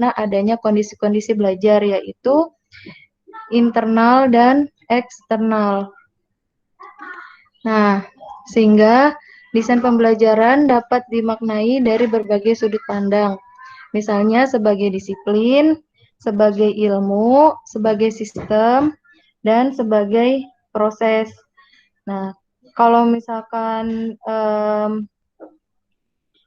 karena adanya kondisi-kondisi belajar, yaitu internal dan eksternal. Nah, sehingga desain pembelajaran dapat dimaknai dari berbagai sudut pandang. Misalnya sebagai disiplin, sebagai ilmu, sebagai sistem, dan sebagai proses. Nah, kalau misalkan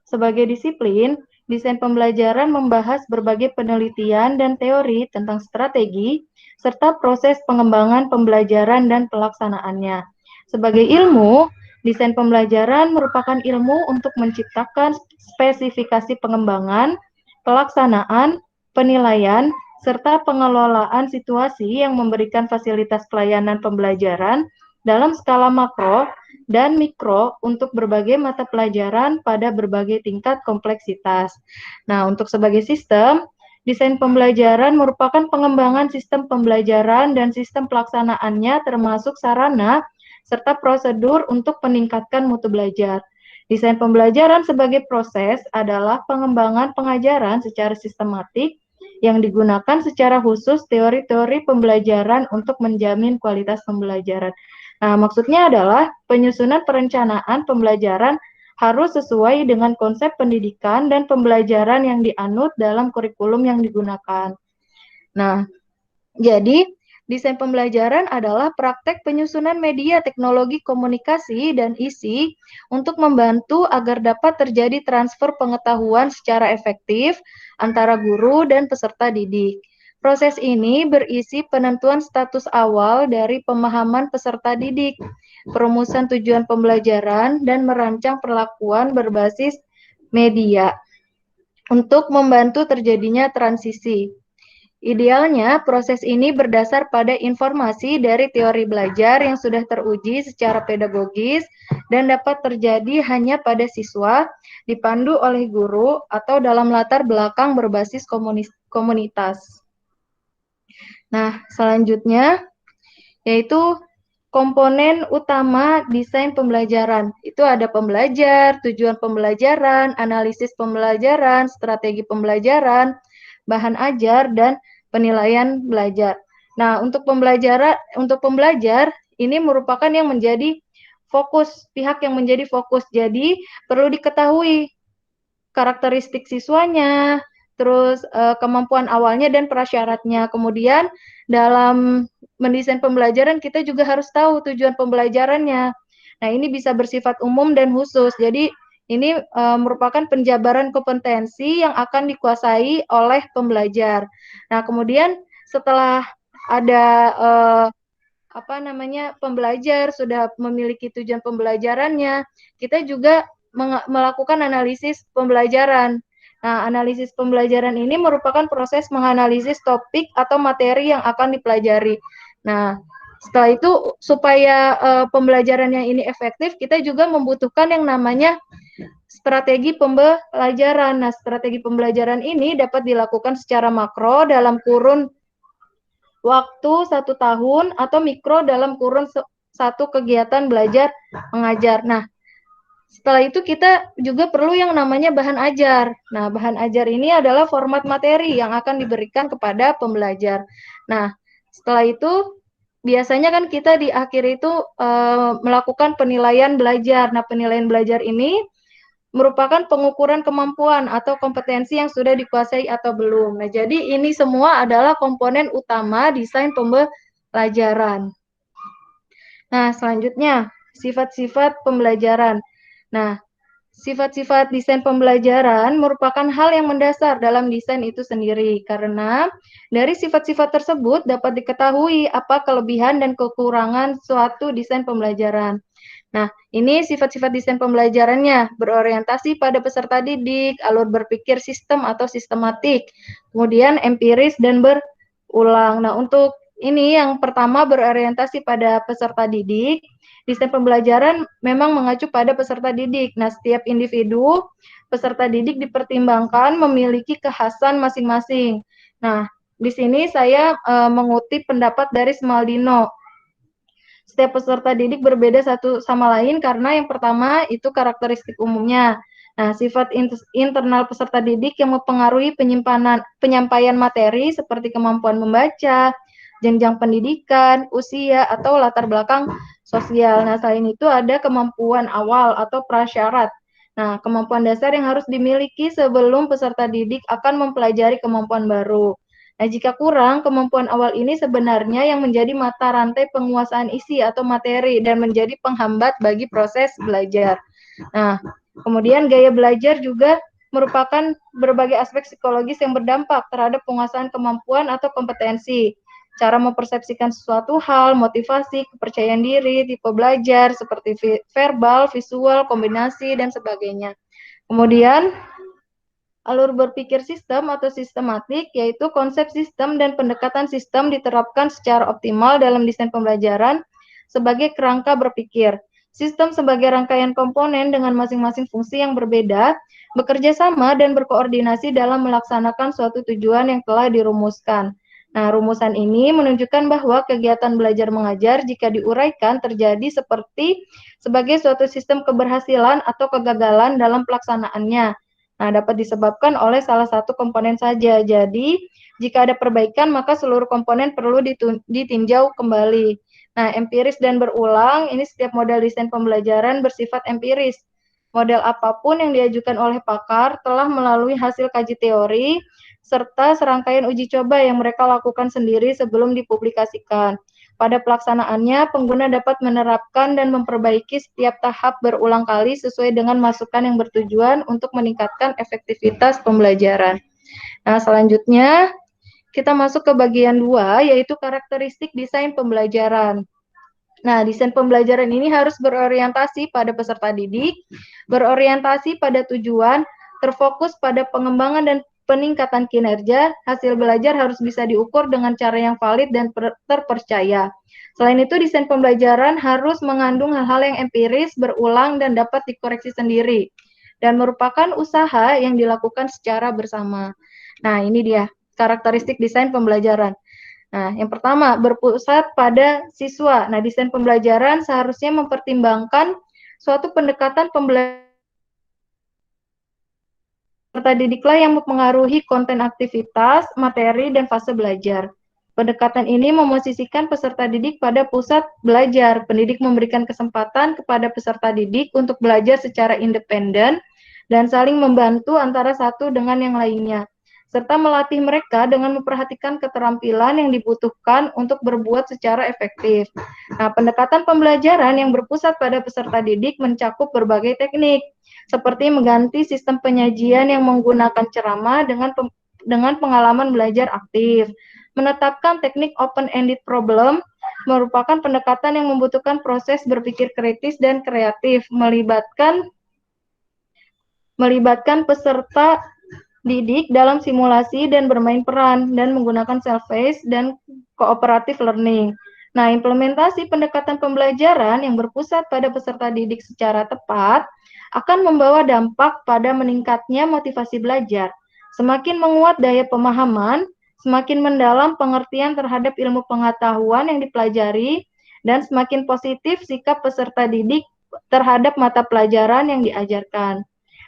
sebagai disiplin, desain pembelajaran membahas berbagai penelitian dan teori tentang strategi, serta proses pengembangan pembelajaran dan pelaksanaannya. Sebagai ilmu, desain pembelajaran merupakan ilmu untuk menciptakan spesifikasi pengembangan, pelaksanaan, penilaian, serta pengelolaan situasi yang memberikan fasilitas pelayanan pembelajaran dalam skala makro dan mikro untuk berbagai mata pelajaran pada berbagai tingkat kompleksitas. Nah, untuk sebagai sistem, desain pembelajaran merupakan pengembangan sistem pembelajaran dan sistem pelaksanaannya termasuk sarana serta prosedur untuk meningkatkan mutu belajar. Desain pembelajaran sebagai proses adalah pengembangan pengajaran secara sistematik yang digunakan secara khusus teori-teori pembelajaran untuk menjamin kualitas pembelajaran. Nah, maksudnya adalah penyusunan perencanaan pembelajaran harus sesuai dengan konsep pendidikan dan pembelajaran yang dianut dalam kurikulum yang digunakan. Nah, jadi desain pembelajaran adalah praktek penyusunan media teknologi komunikasi dan isi untuk membantu agar dapat terjadi transfer pengetahuan secara efektif antara guru dan peserta didik. Proses ini berisi penentuan status awal dari pemahaman peserta didik, perumusan tujuan pembelajaran, dan merancang perlakuan berbasis media untuk membantu terjadinya transisi. Idealnya, proses ini berdasar pada informasi dari teori belajar yang sudah teruji secara pedagogis dan dapat terjadi hanya pada siswa, dipandu oleh guru, atau dalam latar belakang berbasis komunitas. Nah, selanjutnya yaitu komponen utama desain pembelajaran. Itu ada pembelajar, tujuan pembelajaran, analisis pembelajaran, strategi pembelajaran, bahan ajar, dan penilaian belajar. Nah, untuk pembelajar ini merupakan yang menjadi fokus, pihak yang menjadi fokus. Jadi, perlu diketahui karakteristik siswanya, terus kemampuan awalnya dan prasyaratnya. Kemudian dalam mendesain pembelajaran kita juga harus tahu tujuan pembelajarannya. Nah, ini bisa bersifat umum dan khusus. Jadi ini merupakan penjabaran kompetensi yang akan dikuasai oleh pembelajar. Nah, kemudian setelah ada pembelajar sudah memiliki tujuan pembelajarannya, kita juga melakukan analisis pembelajaran. Nah, analisis pembelajaran ini merupakan proses menganalisis topik atau materi yang akan dipelajari. Nah, setelah itu supaya pembelajarannya ini efektif, kita juga membutuhkan yang namanya strategi pembelajaran. Nah, strategi pembelajaran ini dapat dilakukan secara makro dalam kurun waktu 1 tahun atau mikro dalam kurun satu kegiatan belajar mengajar. Nah, setelah itu kita juga perlu yang namanya bahan ajar. Nah, bahan ajar ini adalah format materi yang akan diberikan kepada pembelajar. Nah, setelah itu biasanya kan kita di akhir itu melakukan penilaian belajar. Nah, penilaian belajar ini merupakan pengukuran kemampuan atau kompetensi yang sudah dikuasai atau belum. Nah, jadi ini semua adalah komponen utama desain pembelajaran. Nah, selanjutnya, sifat-sifat pembelajaran. Nah, sifat-sifat desain pembelajaran merupakan hal yang mendasar dalam desain itu sendiri, karena dari sifat-sifat tersebut dapat diketahui apa kelebihan dan kekurangan suatu desain pembelajaran. Nah, ini sifat-sifat desain pembelajarannya, berorientasi pada peserta didik, alur berpikir sistem atau sistematik, kemudian empiris dan berulang. Nah, untuk ini yang pertama berorientasi pada peserta didik, desain pembelajaran memang mengacu pada peserta didik. Nah, setiap individu peserta didik dipertimbangkan memiliki kekhasan masing-masing. Nah, di sini saya mengutip pendapat dari Smaldino. Setiap peserta didik berbeda satu sama lain karena yang pertama itu karakteristik umumnya. Nah, sifat internal peserta didik yang mempengaruhi penyampaian materi seperti kemampuan membaca, jenjang pendidikan, usia, atau latar belakang sosial. Nah, selain itu ada kemampuan awal atau prasyarat. Nah, kemampuan dasar yang harus dimiliki sebelum peserta didik akan mempelajari kemampuan baru. Nah, jika kurang, kemampuan awal ini sebenarnya yang menjadi mata rantai penguasaan isi atau materi dan menjadi penghambat bagi proses belajar. Nah, kemudian gaya belajar juga merupakan berbagai aspek psikologis yang berdampak terhadap penguasaan kemampuan atau kompetensi. Cara mempersepsikan sesuatu hal, motivasi, kepercayaan diri, tipe belajar, seperti verbal, visual, kombinasi, dan sebagainya. Kemudian, alur berpikir sistem atau sistematik, yaitu konsep sistem dan pendekatan sistem diterapkan secara optimal dalam desain pembelajaran sebagai kerangka berpikir. Sistem sebagai rangkaian komponen dengan masing-masing fungsi yang berbeda, bekerja sama dan berkoordinasi dalam melaksanakan suatu tujuan yang telah dirumuskan. Nah, rumusan ini menunjukkan bahwa kegiatan belajar mengajar jika diuraikan terjadi sebagai suatu sistem keberhasilan atau kegagalan dalam pelaksanaannya. Nah, dapat disebabkan oleh salah satu komponen saja. Jadi, jika ada perbaikan, maka seluruh komponen perlu ditinjau kembali. Nah, empiris dan berulang, ini setiap model desain pembelajaran bersifat empiris. Model apapun yang diajukan oleh pakar telah melalui hasil kaji teori, serta serangkaian uji coba yang mereka lakukan sendiri sebelum dipublikasikan. Pada pelaksanaannya, pengguna dapat menerapkan dan memperbaiki setiap tahap berulang kali sesuai dengan masukan yang bertujuan untuk meningkatkan efektivitas pembelajaran. Nah, selanjutnya kita masuk ke bagian 2, yaitu karakteristik desain pembelajaran. Nah, desain pembelajaran ini harus berorientasi pada peserta didik, berorientasi pada tujuan, terfokus pada pengembangan dan peningkatan kinerja. Hasil belajar harus bisa diukur dengan cara yang valid dan terpercaya. Selain itu, desain pembelajaran harus mengandung hal-hal yang empiris, berulang, dan dapat dikoreksi sendiri, dan merupakan usaha yang dilakukan secara bersama. Nah, ini dia karakteristik desain pembelajaran. Nah, yang pertama, berpusat pada siswa. Nah, desain pembelajaran seharusnya mempertimbangkan suatu pendekatan pembelajaran peserta didiklah yang mempengaruhi konten aktivitas, materi, dan fase belajar. Pendekatan ini memosisikan peserta didik pada pusat belajar. Pendidik memberikan kesempatan kepada peserta didik untuk belajar secara independen dan saling membantu antara satu dengan yang lainnya, serta melatih mereka dengan memperhatikan keterampilan yang dibutuhkan untuk berbuat secara efektif. Nah, pendekatan pembelajaran yang berpusat pada peserta didik mencakup berbagai teknik, seperti mengganti sistem penyajian yang menggunakan ceramah dengan pengalaman belajar aktif. Menetapkan teknik open-ended problem merupakan pendekatan yang membutuhkan proses berpikir kritis dan kreatif, melibatkan peserta didik dalam simulasi dan bermain peran, dan menggunakan self-paced dan cooperative learning. Nah, implementasi pendekatan pembelajaran yang berpusat pada peserta didik secara tepat akan membawa dampak pada meningkatnya motivasi belajar. Semakin menguat daya pemahaman, semakin mendalam pengertian terhadap ilmu pengetahuan yang dipelajari, dan semakin positif sikap peserta didik terhadap mata pelajaran yang diajarkan.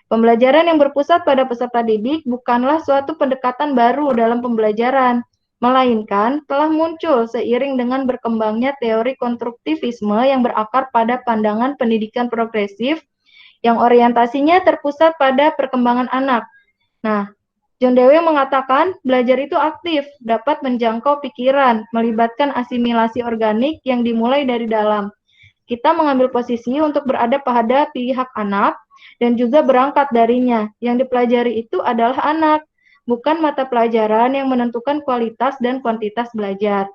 Pembelajaran yang berpusat pada peserta didik bukanlah suatu pendekatan baru dalam pembelajaran, melainkan telah muncul seiring dengan berkembangnya teori konstruktivisme yang berakar pada pandangan pendidikan progresif yang orientasinya terpusat pada perkembangan anak. Nah, John Dewey mengatakan belajar itu aktif, dapat menjangkau pikiran, melibatkan asimilasi organik yang dimulai dari dalam. Kita mengambil posisi untuk berada pada pihak anak dan juga berangkat darinya. Yang dipelajari itu adalah anak, bukan mata pelajaran yang menentukan kualitas dan kuantitas belajar.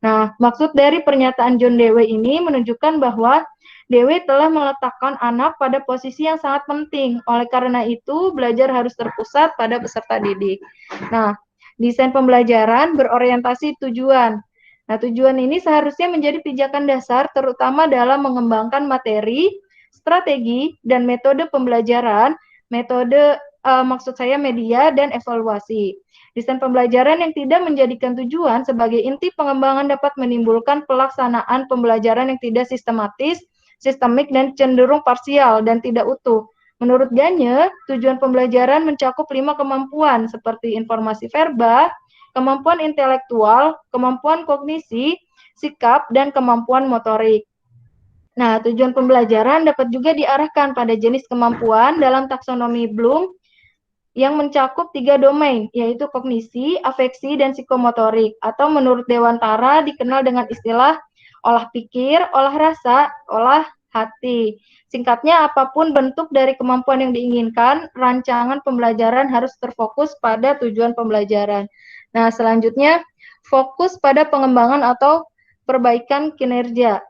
Nah, maksud dari pernyataan John Dewey ini menunjukkan bahwa Dewey telah meletakkan anak pada posisi yang sangat penting. Oleh karena itu, belajar harus terpusat pada peserta didik. Nah, desain pembelajaran berorientasi tujuan. Nah, tujuan ini seharusnya menjadi pijakan dasar terutama dalam mengembangkan materi, strategi, dan metode pembelajaran, maksud saya media, dan evaluasi. Desain pembelajaran yang tidak menjadikan tujuan sebagai inti pengembangan dapat menimbulkan pelaksanaan pembelajaran yang tidak sistematis, sistemik, dan cenderung parsial dan tidak utuh. Menurut Gagne, tujuan pembelajaran mencakup 5 kemampuan seperti informasi verbal, kemampuan intelektual, kemampuan kognisi, sikap, dan kemampuan motorik. Nah, tujuan pembelajaran dapat juga diarahkan pada jenis kemampuan dalam taksonomi Bloom yang mencakup 3 domain, yaitu kognisi, afeksi, dan psikomotorik, atau menurut Dewantara dikenal dengan istilah olah pikir, olah rasa, olah hati. Singkatnya, apapun bentuk dari kemampuan yang diinginkan, rancangan pembelajaran harus terfokus pada tujuan pembelajaran. Nah, selanjutnya, fokus pada pengembangan atau perbaikan kinerja.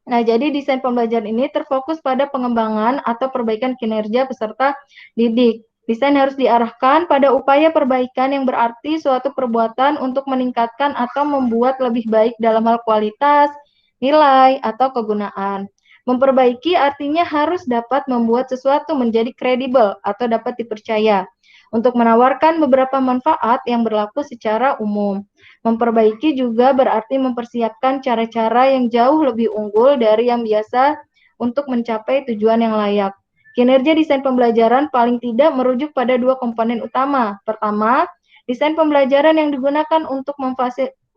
Nah, jadi desain pembelajaran ini terfokus pada pengembangan atau perbaikan kinerja peserta didik. Desain harus diarahkan pada upaya perbaikan yang berarti suatu perbuatan untuk meningkatkan atau membuat lebih baik dalam hal kualitas, nilai, atau kegunaan. Memperbaiki artinya harus dapat membuat sesuatu menjadi kredibel atau dapat dipercaya untuk menawarkan beberapa manfaat yang berlaku secara umum. Memperbaiki juga berarti mempersiapkan cara-cara yang jauh lebih unggul dari yang biasa untuk mencapai tujuan yang layak. Kinerja desain pembelajaran paling tidak merujuk pada 2 komponen utama. Pertama, desain pembelajaran yang digunakan untuk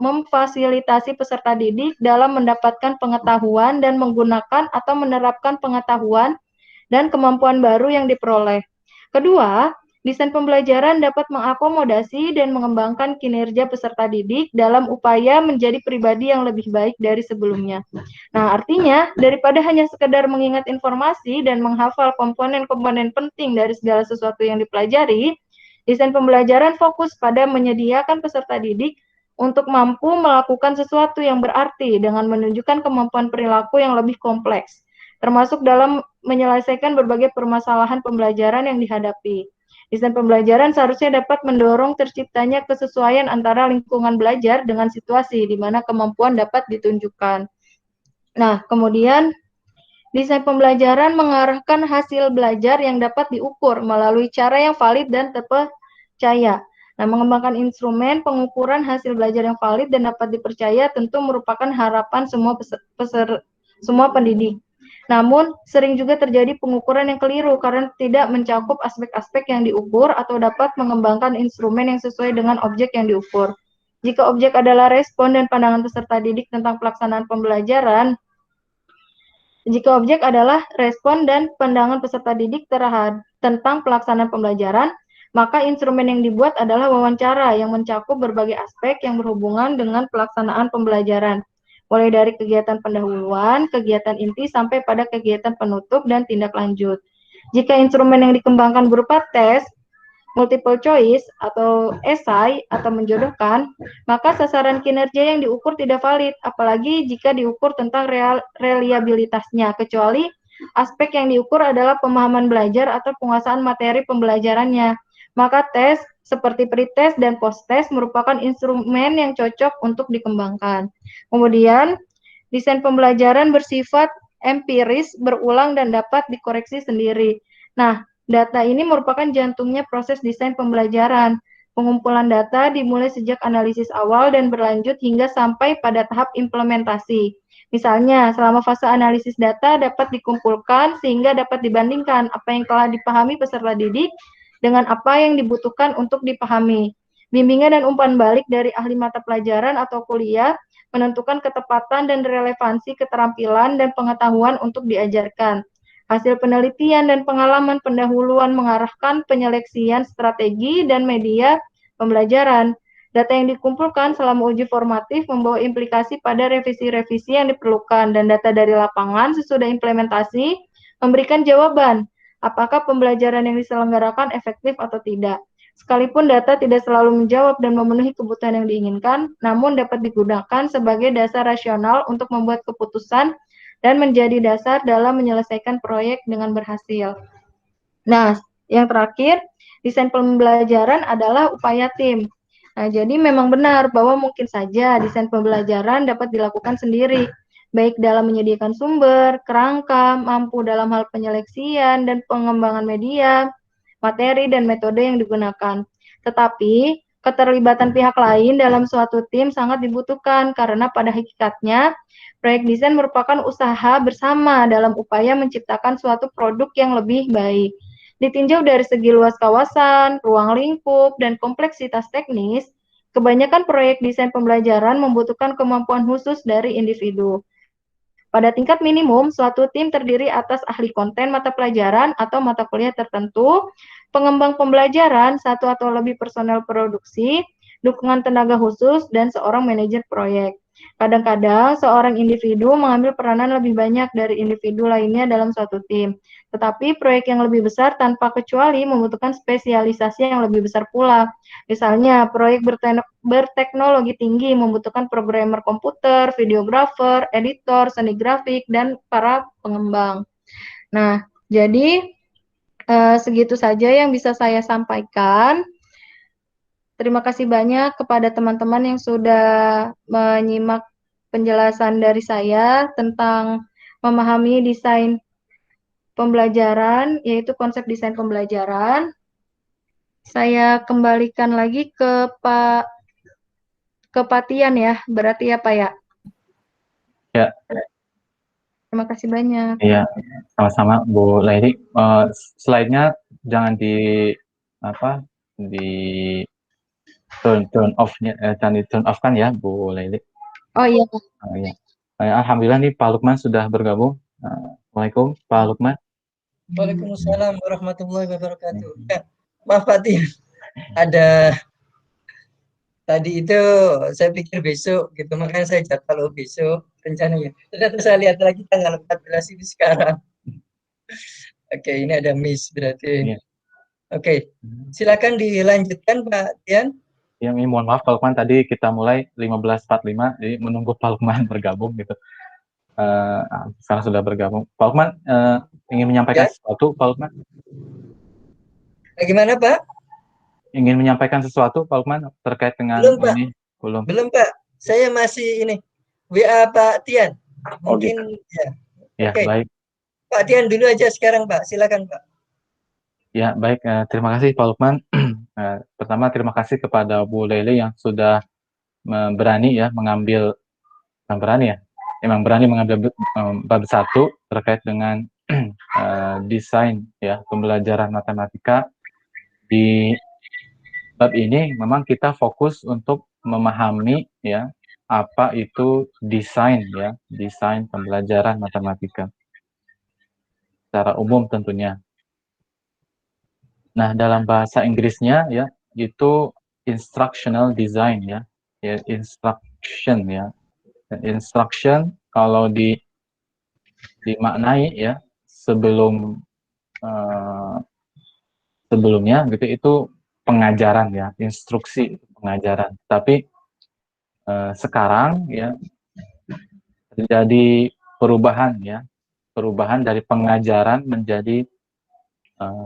memfasilitasi peserta didik dalam mendapatkan pengetahuan dan menggunakan atau menerapkan pengetahuan dan kemampuan baru yang diperoleh. Kedua, desain pembelajaran dapat mengakomodasi dan mengembangkan kinerja peserta didik dalam upaya menjadi pribadi yang lebih baik dari sebelumnya. Nah, artinya daripada hanya sekedar mengingat informasi dan menghafal komponen-komponen penting dari segala sesuatu yang dipelajari, desain pembelajaran fokus pada menyediakan peserta didik untuk mampu melakukan sesuatu yang berarti dengan menunjukkan kemampuan perilaku yang lebih kompleks, termasuk dalam menyelesaikan berbagai permasalahan pembelajaran yang dihadapi. Desain pembelajaran seharusnya dapat mendorong terciptanya kesesuaian antara lingkungan belajar dengan situasi di mana kemampuan dapat ditunjukkan. Nah, kemudian desain pembelajaran mengarahkan hasil belajar yang dapat diukur melalui cara yang valid dan terpercaya. Nah, mengembangkan instrumen pengukuran hasil belajar yang valid dan dapat dipercaya tentu merupakan harapan semua pendidik. Namun, sering juga terjadi pengukuran yang keliru karena tidak mencakup aspek-aspek yang diukur atau dapat mengembangkan instrumen yang sesuai dengan objek yang diukur. Jika objek adalah respon dan pandangan peserta didik tentang pelaksanaan pembelajaran, jika objek adalah respon dan pandangan peserta didik tentang pelaksanaan pembelajaran, maka instrumen yang dibuat adalah wawancara yang mencakup berbagai aspek yang berhubungan dengan pelaksanaan pembelajaran, mulai dari kegiatan pendahuluan, kegiatan inti, sampai pada kegiatan penutup dan tindak lanjut. Jika instrumen yang dikembangkan berupa tes, multiple choice, atau esai, atau menjodohkan, maka sasaran kinerja yang diukur tidak valid, apalagi jika diukur tentang reliabilitasnya, kecuali aspek yang diukur adalah pemahaman belajar atau penguasaan materi pembelajarannya. Maka tes seperti pretest dan post-test merupakan instrumen yang cocok untuk dikembangkan. Kemudian, desain pembelajaran bersifat empiris, berulang, dan dapat dikoreksi sendiri. Nah, data ini merupakan jantungnya proses desain pembelajaran. Pengumpulan data dimulai sejak analisis awal dan berlanjut hingga sampai pada tahap implementasi. Misalnya, selama fase analisis data dapat dikumpulkan sehingga dapat dibandingkan apa yang telah dipahami peserta didik dengan apa yang dibutuhkan untuk dipahami. Bimbingan dan umpan balik dari ahli mata pelajaran atau kuliah menentukan ketepatan dan relevansi keterampilan dan pengetahuan untuk diajarkan. Hasil penelitian dan pengalaman pendahuluan mengarahkan penyeleksian strategi dan media pembelajaran. Data yang dikumpulkan selama uji formatif membawa implikasi pada revisi-revisi yang diperlukan, dan data dari lapangan sesudah implementasi memberikan jawaban apakah pembelajaran yang diselenggarakan efektif atau tidak. Sekalipun data tidak selalu menjawab dan memenuhi kebutuhan yang diinginkan, namun dapat digunakan sebagai dasar rasional untuk membuat keputusan dan menjadi dasar dalam menyelesaikan proyek dengan berhasil. Nah, yang terakhir, desain pembelajaran adalah upaya tim. Nah, jadi memang benar bahwa mungkin saja desain pembelajaran dapat dilakukan sendiri, baik dalam menyediakan sumber, kerangka, mampu dalam hal penyeleksian dan pengembangan media, materi, dan metode yang digunakan. Tetapi, Keterlibatan pihak lain dalam suatu tim sangat dibutuhkan karena pada hakikatnya proyek desain merupakan usaha bersama dalam upaya menciptakan suatu produk yang lebih baik. Ditinjau dari segi luas kawasan, ruang lingkup, dan kompleksitas teknis, kebanyakan proyek desain pembelajaran membutuhkan kemampuan khusus dari individu. Pada tingkat minimum, suatu tim terdiri atas ahli konten mata pelajaran atau mata kuliah tertentu, pengembang pembelajaran, satu atau lebih personel produksi, dukungan tenaga khusus, dan seorang manajer proyek. Kadang-kadang, seorang individu mengambil peranan lebih banyak dari individu lainnya dalam suatu tim. Tetapi proyek yang lebih besar tanpa kecuali membutuhkan spesialisasi yang lebih besar pula. Misalnya, proyek berteknologi tinggi membutuhkan programmer komputer, videografer, editor, seni grafik, dan para pengembang. Nah, jadi segitu saja yang bisa saya sampaikan. Terima kasih banyak kepada teman-teman yang sudah menyimak penjelasan dari saya tentang memahami desain pembelajaran, yaitu konsep desain pembelajaran. Saya kembalikan lagi ke Pak Tian ya, berarti ya Pak ya? Ya. Terima kasih banyak. Iya, sama-sama Bu Laili. Slide-nya jangan di turn off-nya, jangan di turn off kan ya Bu Laili. Oh iya. Iya. Alhamdulillah nih Pak Lukman sudah bergabung. Assalamualaikum Pak Lukman. Waalaikumsalam warahmatullahi wabarakatuh. Ya, maaf Pak Tian, ada tadi itu saya pikir besok gitu, makanya saya jadwal besok rencananya. Ternyata saya lihat lagi tanggal 14 ini sekarang. Oke, ini ada miss berarti. Iya. Oke, silakan dilanjutkan Pak Tian. Ya, ini mohon maaf Pak Lukman, tadi kita mulai 15.45, jadi menunggu Pak Lukman bergabung gitu. Sekarang sudah bergabung. Pak Lukman ingin menyampaikan sesuatu, Pak Lukman? Bagaimana Pak? Ingin menyampaikan sesuatu Pak Lukman terkait dengan ini? Belum. Belum Pak. Saya masih ini WA Pak Tian. Mungkin gitu. ya. Ya, Oke. baik. Pak Tian dulu aja sekarang Pak. Silakan Pak. Ya, baik. Terima kasih Pak Lukman. Pertama terima kasih kepada Bu Lele yang sudah berani ya mengambil, bukan berani ya, memang berani mengambil bab 1 terkait dengan desain ya pembelajaran matematika. Di bab ini memang kita fokus untuk memahami ya apa itu desain ya, desain pembelajaran matematika secara umum tentunya. Nah, dalam bahasa Inggrisnya ya itu instructional design ya, instruction ya. Instruction kalau dimaknai ya sebelumnya gitu itu pengajaran ya, instruksi pengajaran. Tapi sekarang ya terjadi perubahan ya, perubahan dari pengajaran menjadi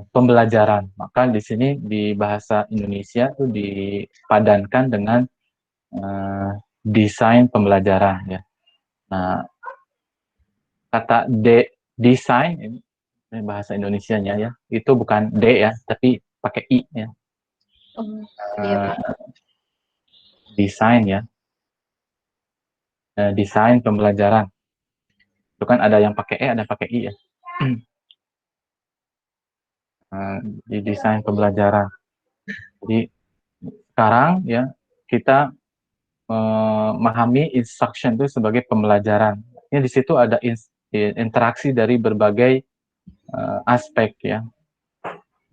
pembelajaran. Maka di sini di bahasa Indonesia itu dipadankan dengan desain pembelajaran ya. Nah, kata desain ini bahasa Indonesianya ya, itu bukan D ya, tapi pakai I ya. Desain ya. Desain pembelajaran. Itu kan ada yang pakai E, ada yang pakai I ya. Di desain pembelajaran. Jadi sekarang ya kita memahami instruction itu sebagai pembelajaran. Ini di situ ada interaksi dari berbagai aspek ya.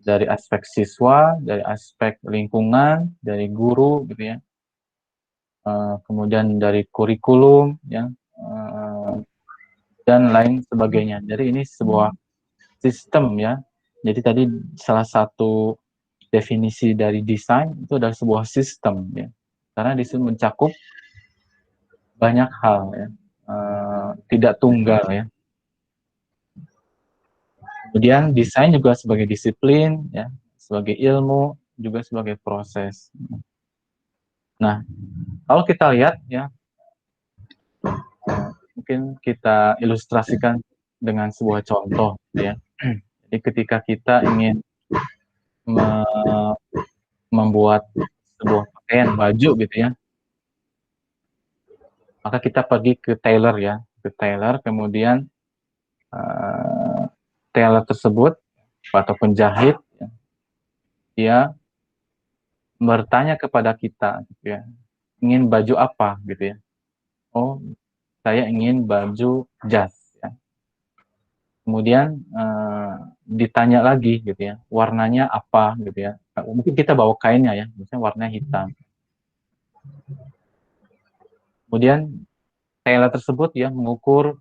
Dari aspek siswa, dari aspek lingkungan, dari guru gitu ya. Kemudian dari kurikulum ya. Dan lain sebagainya. Jadi ini sebuah sistem ya. Jadi tadi salah satu definisi dari desain itu adalah sebuah sistem ya. Karena di situ mencakup banyak hal ya. Tidak tunggal ya. Kemudian desain juga sebagai disiplin ya, sebagai ilmu, juga sebagai proses. Nah, kalau kita lihat ya, mungkin kita ilustrasikan dengan sebuah contoh ya. Jadi ketika kita ingin membuat sebuah pakaian, baju gitu ya, maka kita pergi ke tailor ya, ke tailor, kemudian tailor tersebut atau penjahit ya, dia bertanya kepada kita gitu ya, ingin baju apa gitu ya. Oh, saya ingin baju jas ya. Kemudian ditanya lagi gitu ya, warnanya apa gitu ya. Mungkin kita bawa kainnya ya, misalnya warnanya hitam. Kemudian tailor tersebut ya mengukur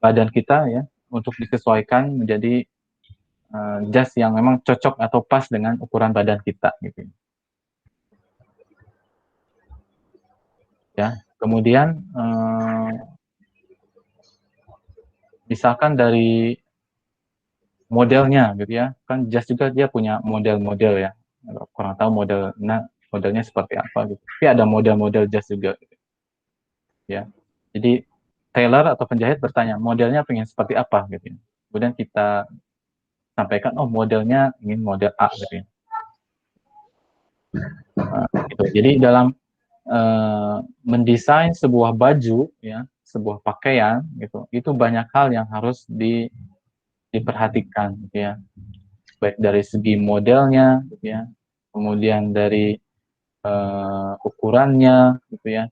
badan kita ya untuk disesuaikan menjadi jas yang memang cocok atau pas dengan ukuran badan kita gitu ya. Kemudian misalkan dari modelnya gitu ya, kan jas juga dia punya model-model ya, kurang tahu modelnya seperti apa gitu, tapi ada model-model jas juga gitu, ya. Jadi tailor atau penjahit bertanya modelnya pengen seperti apa gitu ya. Kemudian kita sampaikan, oh modelnya ingin model A gitu ya. Gitu. Jadi dalam mendesain sebuah baju ya, sebuah pakaian gitu, itu banyak hal yang harus diperhatikan gitu ya, baik dari segi modelnya gitu ya, kemudian dari ukurannya gitu ya,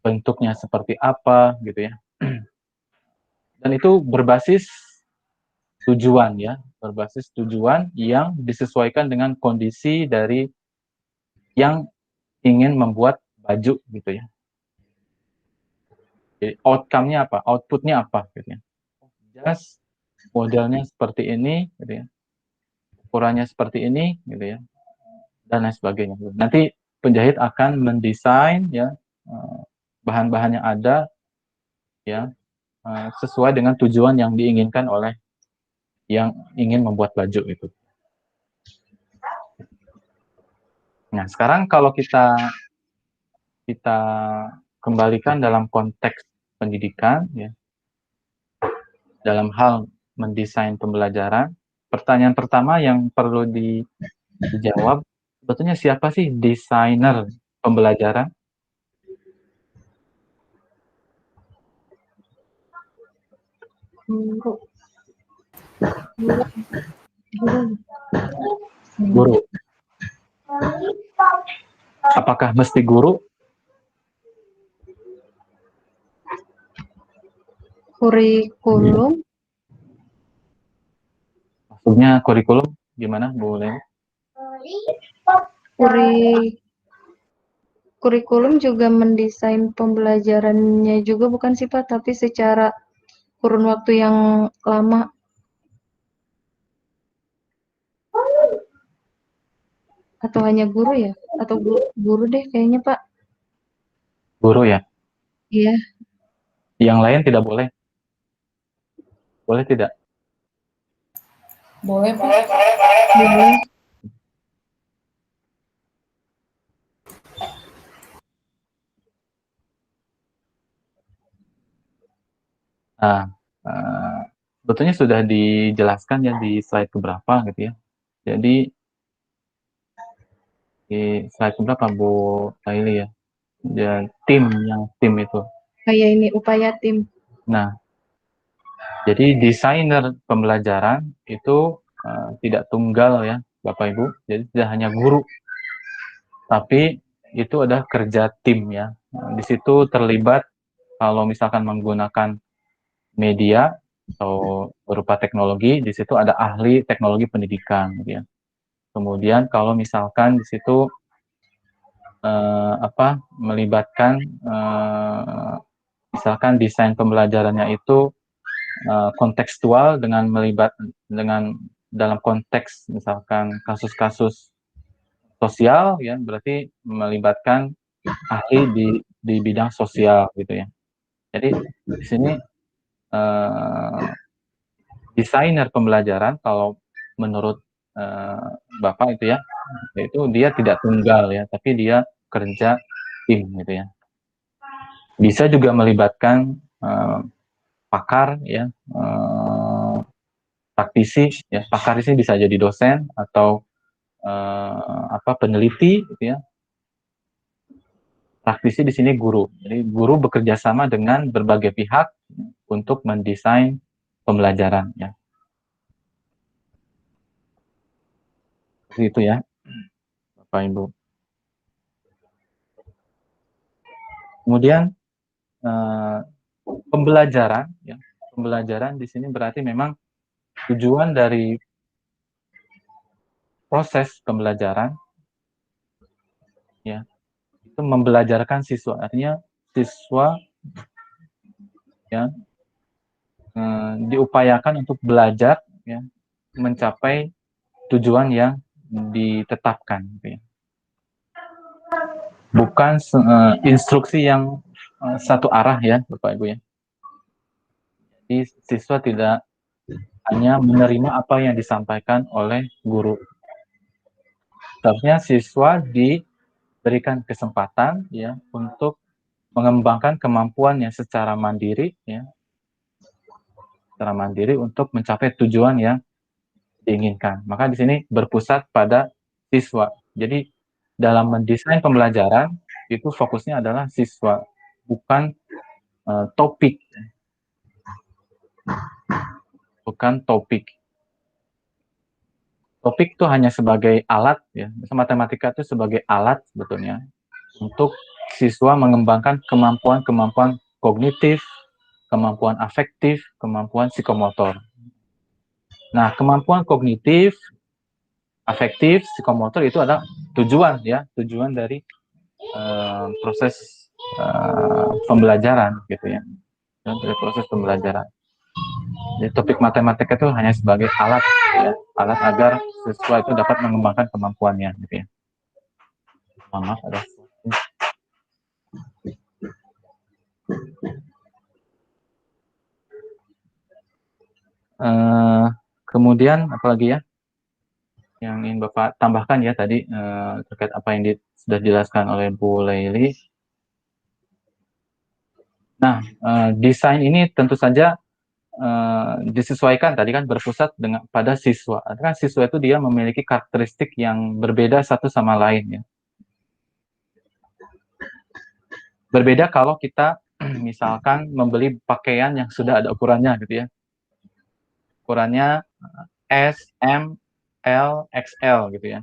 bentuknya seperti apa gitu ya, dan itu berbasis tujuan ya, berbasis tujuan yang disesuaikan dengan kondisi dari yang ingin membuat baju gitu ya. Jadi outcome-nya apa, output-nya apa gitu ya. Jas modelnya seperti ini gitu ya, ukurannya seperti ini gitu ya, dan lain sebagainya. Nanti penjahit akan mendesain ya bahan-bahan yang ada ya sesuai dengan tujuan yang diinginkan oleh yang ingin membuat baju itu. Nah, sekarang kalau kita kembalikan dalam konteks pendidikan ya, dalam hal mendesain pembelajaran, pertanyaan pertama yang perlu dijawab, sebetulnya siapa sih desainer pembelajaran? Guru. Apakah mesti guru? Kurikulum. Maksudnya kurikulum gimana, Bu Leni? Kurikulum juga mendesain pembelajarannya juga bukan sih Pak, tapi secara kurun waktu yang lama. Atau hanya guru ya? Atau guru deh kayaknya Pak. Guru ya? Iya. Yang lain tidak boleh? Boleh tidak? Boleh, Pak. Boleh. Nah, sebetulnya sudah dijelaskan ya di slide keberapa gitu ya. Jadi di slide keberapa Bu Laili ya? Dan tim itu. Kayak ini upaya tim. Nah, jadi desainer pembelajaran itu tidak tunggal ya Bapak Ibu. Jadi tidak hanya guru, tapi itu adalah kerja tim ya. Di situ terlibat kalau misalkan menggunakan media atau berupa teknologi, di situ ada ahli teknologi pendidikan gitu ya. Kemudian kalau misalkan di situ melibatkan misalkan desain pembelajarannya itu kontekstual dengan dalam konteks misalkan kasus-kasus sosial ya, berarti melibatkan ahli di bidang sosial gitu ya. Jadi di sini desainer pembelajaran kalau menurut Bapak itu ya, itu dia tidak tunggal ya, tapi dia kerja tim gitu ya. Bisa juga melibatkan pakar ya, praktisi ya. Pakar ini bisa jadi dosen atau peneliti, gitu ya. Praktisi di sini guru. Jadi guru bekerja sama dengan berbagai pihak untuk mendesain pembelajaran, ya. Seperti itu ya, Bapak Ibu. Kemudian pembelajaran, ya. Pembelajaran di sini berarti memang tujuan dari proses pembelajaran, ya, itu membelajarkan siswa. Artinya siswa, ya, diupayakan untuk belajar, ya, mencapai tujuan yang ditetapkan, gitu ya. Bukan instruksi yang satu arah, ya, Bapak Ibu, ya. Jadi siswa tidak hanya menerima apa yang disampaikan oleh guru. Seharusnya siswa diberikan kesempatan, ya, untuk mengembangkan kemampuannya secara mandiri, ya, secara mandiri untuk mencapai tujuan yang diinginkan. Maka di sini berpusat pada siswa. Jadi dalam mendesain pembelajaran itu fokusnya adalah siswa, bukan topik, bukan topik. Topik itu hanya sebagai alat, ya. Matematika itu sebagai alat sebetulnya untuk siswa mengembangkan kemampuan-kemampuan kognitif, kemampuan afektif, kemampuan psikomotor. Nah, kemampuan kognitif, afektif, psikomotor itu adalah tujuan, ya, tujuan dari proses pembelajaran, gitu ya, dari proses pembelajaran. Jadi topik matematika itu hanya sebagai alat, ya, alat agar siswa itu dapat mengembangkan kemampuannya, gitu ya. Maaf, ada. Kemudian apalagi ya yang ingin Bapak tambahkan ya tadi terkait apa yang sudah dijelaskan oleh Bu Leili. Nah, desain ini tentu saja disesuaikan tadi kan berpusat pada siswa. Karena siswa itu dia memiliki karakteristik yang berbeda satu sama lain, ya. Berbeda kalau kita misalkan membeli pakaian yang sudah ada ukurannya, gitu ya. Ukurannya S, M, L, XL, gitu ya.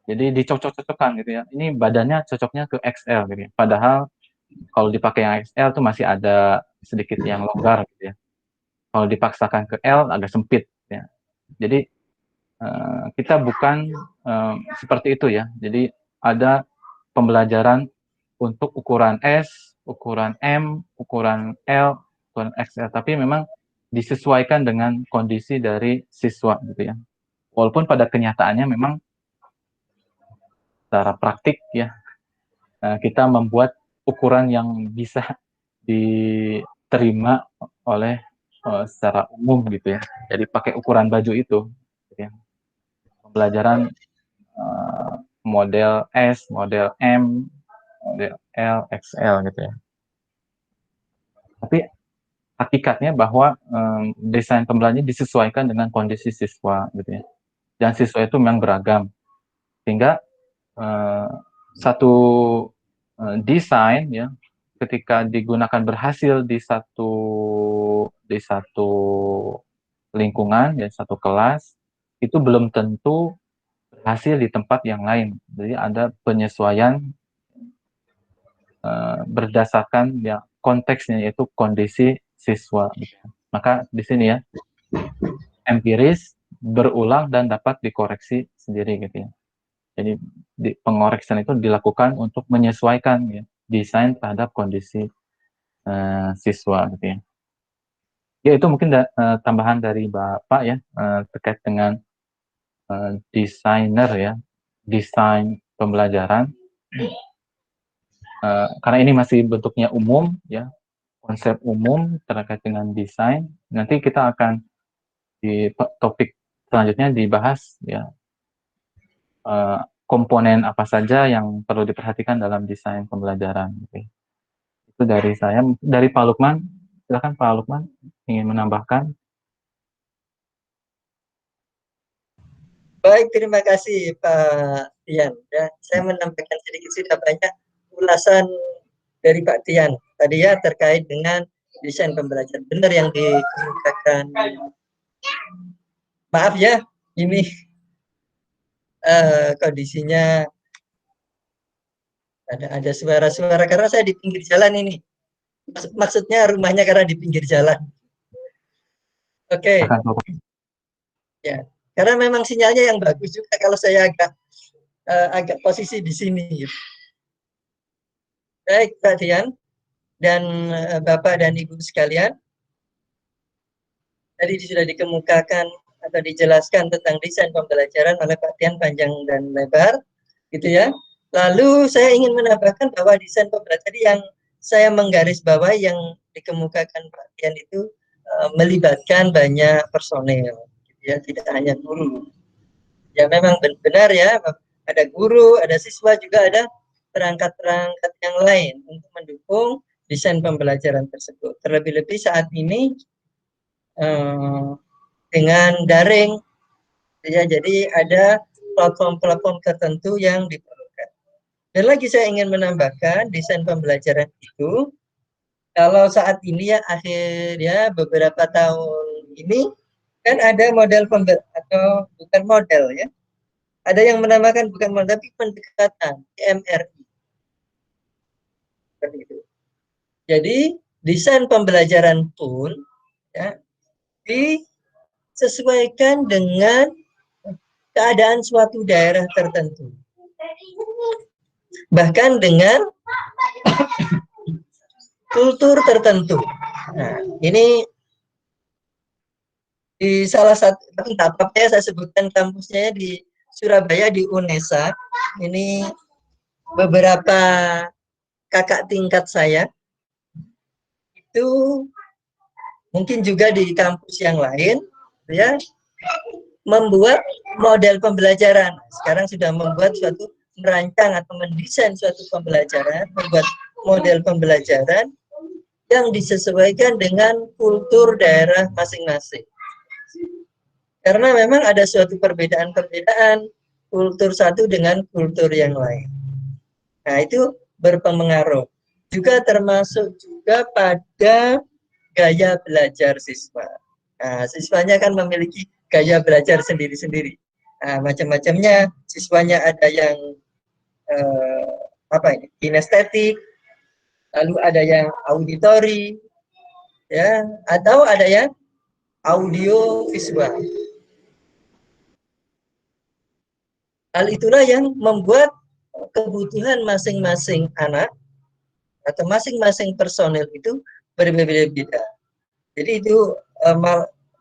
Jadi dicocok-cocokkan, gitu ya. Ini badannya cocoknya ke XL, gitu ya. Padahal kalau dipakai yang XL tuh masih ada sedikit yang longgar, gitu ya. Kalau dipaksakan ke L agak sempit, ya. Jadi kita bukan seperti itu, ya. Jadi ada pembelajaran untuk ukuran S, ukuran M, ukuran L, ukuran XL, tapi memang disesuaikan dengan kondisi dari siswa, gitu ya. Walaupun pada kenyataannya memang secara praktik, ya, kita membuat ukuran yang bisa diterima oleh secara umum, gitu ya. Jadi pakai ukuran baju itu, gitu ya. Pembelajaran model S, model M, model L, XL, gitu ya. Tapi hakikatnya bahwa desain pembelajaran disesuaikan dengan kondisi siswa, gitu ya. Dan siswa itu memang beragam, sehingga satu desain, ya, ketika digunakan berhasil di satu lingkungan, ya, satu kelas, itu belum tentu berhasil di tempat yang lain. Jadi ada penyesuaian berdasarkan ya konteksnya, yaitu kondisi siswa. Maka di sini ya empiris, berulang dan dapat dikoreksi sendiri, gitu ya. Jadi pengoreksian itu dilakukan untuk menyesuaikan, ya, desain terhadap kondisi siswa, gitu ya. Ya itu mungkin tambahan dari Bapak ya terkait dengan desainer, ya, desain pembelajaran. Karena ini masih bentuknya umum, ya, konsep umum terkait dengan desain. Nanti kita akan di topik selanjutnya dibahas, ya, komponen apa saja yang perlu diperhatikan dalam desain pembelajaran. Gitu. Itu dari saya. Dari Pak Lukman, silakan Pak Lukman ingin menambahkan. Baik, terima kasih Pak Tian. Ya, saya menambahkan sedikit, sudah banyak ulasan dari Pak Tian tadi ya terkait dengan desain pembelajaran. Benar yang dikemukakan. Maaf ya, ini kondisinya ada suara-suara karena saya di pinggir jalan ini. Maksudnya rumahnya karena di pinggir jalan. Oke. Ya, karena memang sinyalnya yang bagus juga kalau saya agak posisi di sini. Baik, Pak Dian dan Bapak dan Ibu sekalian, tadi sudah dikemukakan atau dijelaskan tentang desain pembelajaran oleh Pak Dian panjang dan lebar, gitu ya. Lalu saya ingin menambahkan bahwa desain pembelajaran yang saya menggarisbawahi yang dikemukakan Pak Dian itu melibatkan banyak personel, gitu ya, tidak hanya guru. Ya memang benar ya, ada guru, ada siswa, juga ada perangkat-perangkat yang lain untuk mendukung desain pembelajaran tersebut. Terlebih-lebih saat ini dengan daring, ya, jadi ada platform-platform tertentu yang diperlukan. Dan lagi saya ingin menambahkan desain pembelajaran itu, kalau saat ini ya akhir ya beberapa tahun ini kan ada model atau bukan model ya, ada yang menamakan bukan model tapi pendekatan MRI. Jadi desain pembelajaran pun ya, disesuaikan dengan keadaan suatu daerah tertentu. Bahkan dengan kultur tertentu. Nah, ini di salah satu tempatnya saya sebutkan kampusnya di Surabaya di UNESA. Ini beberapa kakak tingkat saya itu mungkin juga di kampus yang lain ya membuat model pembelajaran. Sekarang sudah membuat suatu merancang atau mendesain suatu pembelajaran, membuat model pembelajaran yang disesuaikan dengan kultur daerah masing-masing. Karena memang ada suatu perbedaan-perbedaan kultur satu dengan kultur yang lain. Nah, itu berpengaruh. Juga termasuk juga pada gaya belajar siswa. Nah, siswanya kan memiliki gaya belajar sendiri-sendiri. Nah, macam-macamnya, siswanya ada yang kinestetik, lalu ada yang auditori, ya, atau ada yang audio visual. Hal itulah yang membuat kebutuhan masing-masing anak atau masing-masing personel itu berbeda-beda. Jadi itu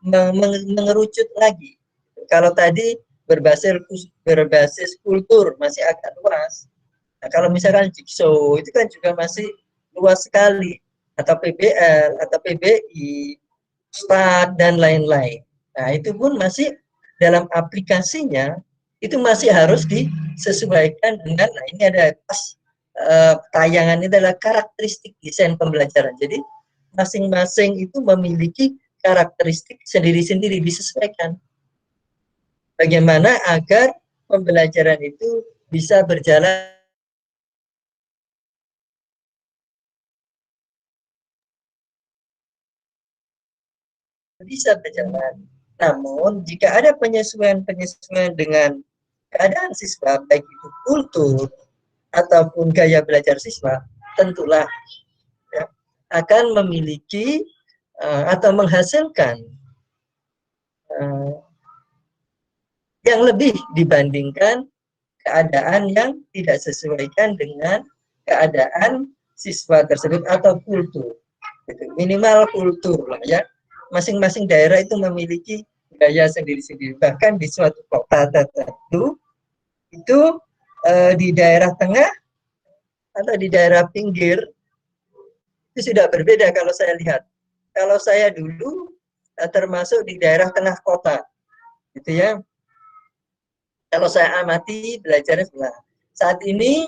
mengerucut lagi. Kalau tadi berbasis kultur masih agak luas. Nah, kalau misalkan jigsaw itu kan juga masih luas sekali, atau PBL atau PBI, STAT dan lain-lain. Nah, itu pun masih dalam aplikasinya itu masih harus disesuaikan dengan, nah ini ada tayangan ini adalah karakteristik desain pembelajaran. Jadi masing-masing itu memiliki karakteristik sendiri-sendiri, disesuaikan. Bagaimana agar pembelajaran itu bisa berjalan Namun jika ada penyesuaian dengan keadaan siswa, baik itu kultur ataupun gaya belajar siswa, tentulah ya, akan memiliki atau menghasilkan yang lebih dibandingkan keadaan yang tidak sesuaikan dengan keadaan siswa tersebut atau kultur. Minimal kultur lah ya. Masing-masing daerah itu memiliki gaya sendiri-sendiri. Bahkan di suatu kota tertentu itu di daerah tengah atau di daerah pinggir itu sudah berbeda kalau saya lihat. Kalau saya dulu termasuk di daerah tengah kota, gitu ya. Kalau saya amati belajarnya sebelah. Saat ini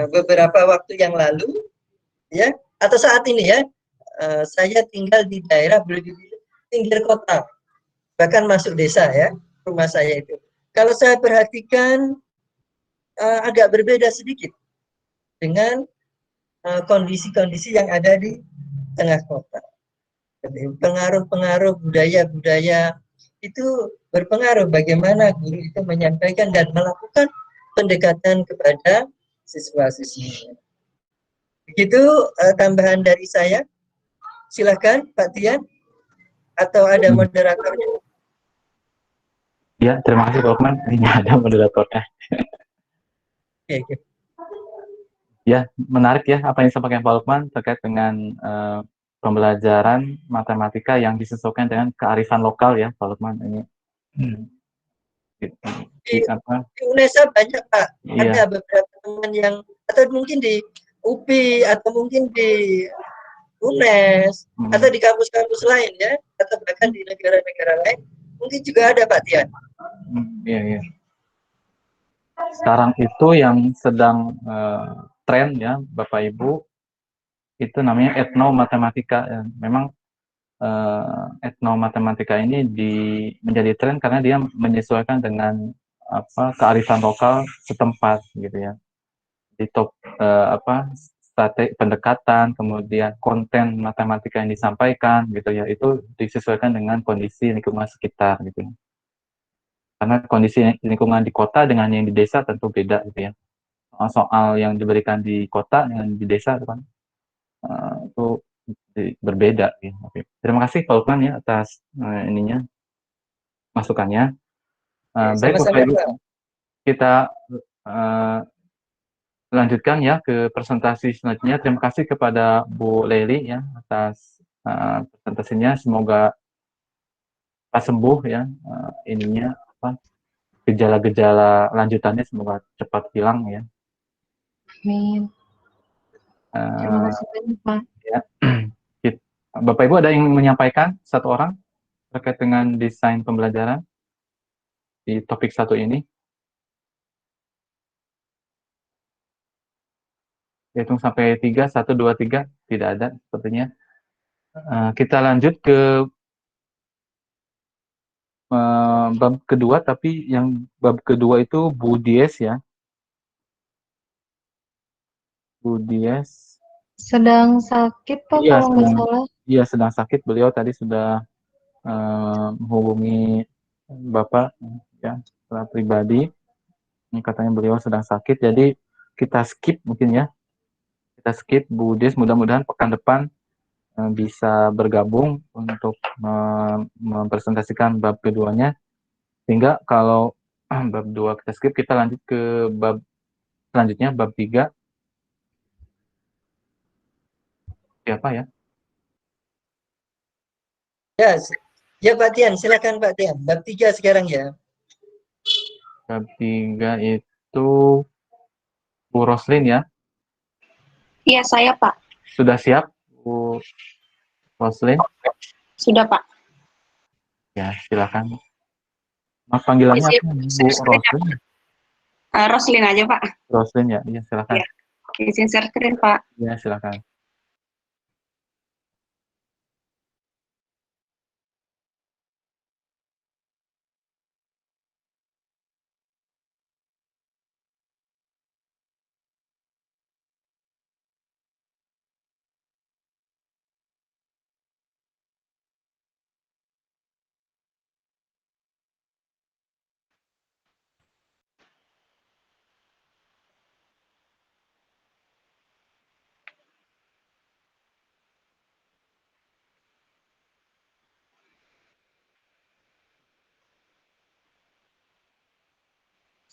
beberapa waktu yang lalu, ya, atau saat ini ya, saya tinggal di daerah pinggir kota, bahkan masuk desa ya, rumah saya itu. kalau saya perhatikan agak berbeda sedikit dengan kondisi-kondisi yang ada di tengah kota. Pengaruh-pengaruh budaya-budaya itu berpengaruh bagaimana guru itu menyampaikan dan melakukan pendekatan kepada siswa-siswinya. Begitu tambahan dari saya. Silakan Pak Tian atau ada moderatornya. Ya, terima kasih Pak Lukman. Ini ada moderatornya. Oke. Ya, menarik ya apa yang disampaikan Pak Lukman terkait dengan pembelajaran matematika yang disesuaikan dengan kearifan lokal ya Pak Lukman. Ini Di UNESA banyak Pak. Iya. Ada beberapa teman yang atau mungkin di UPI atau mungkin di UNES atau di kampus-kampus lain ya, atau bahkan di negara-negara lain mungkin juga ada Pak Tian. Iya, iya. Sekarang itu yang sedang tren ya Bapak Ibu itu namanya etnomatematika. Memang etnomatematika ini menjadi tren karena dia menyesuaikan dengan kearifan lokal setempat gitu ya. Di strategi pendekatan, kemudian konten matematika yang disampaikan gitu ya, itu disesuaikan dengan kondisi lingkungan sekitar gitu ya. Karena kondisi lingkungan di kota dengan yang di desa tentu beda gitu ya. Soal yang diberikan di kota dengan di desa itu kan itu berbeda ya. Terima kasih Pak Lukman ya atas ininya masukannya. Baik Bapak Ibu, kita lanjutkan ya ke presentasi selanjutnya. Terima kasih kepada Bu Leli ya atas presentasinya. Semoga cepat sembuh ya gejala-gejala lanjutannya semoga cepat hilang ya. Amin. Terima kasih banyak Pak. Ya. Bapak Ibu ada yang menyampaikan satu orang terkait dengan desain pembelajaran di topik satu ini? Hitung sampai 3, 1, 2, 3, tidak ada sepertinya. Kita lanjut ke bab kedua, tapi yang bab kedua itu Bu Dies ya. Bu Dies. Sedang sakit Pak Iya, kalau nggak salah. Iya, sedang sakit. Beliau tadi sudah menghubungi Bapak ya secara pribadi. Ini katanya beliau sedang sakit, jadi kita skip mungkin ya. Kita skip Bu Dies, mudah-mudahan pekan depan bisa bergabung untuk mempresentasikan bab keduanya, sehingga kalau bab 2 kita skip, kita lanjut ke bab selanjutnya, bab 3. Siapa ya? Ya Pak Tian, silakan Pak Tian. Bab 3 sekarang ya. Bab 3 itu Bu Roslin ya? Iya, saya Pak. Sudah siap Bu Roslin? Sudah Pak. Ya, silakan. Mas panggilannya apa? Bu Roslin? Roslin aja Pak. Roslin ya, iya silakan. Ya. Izin share screen Pak. Ya, silakan.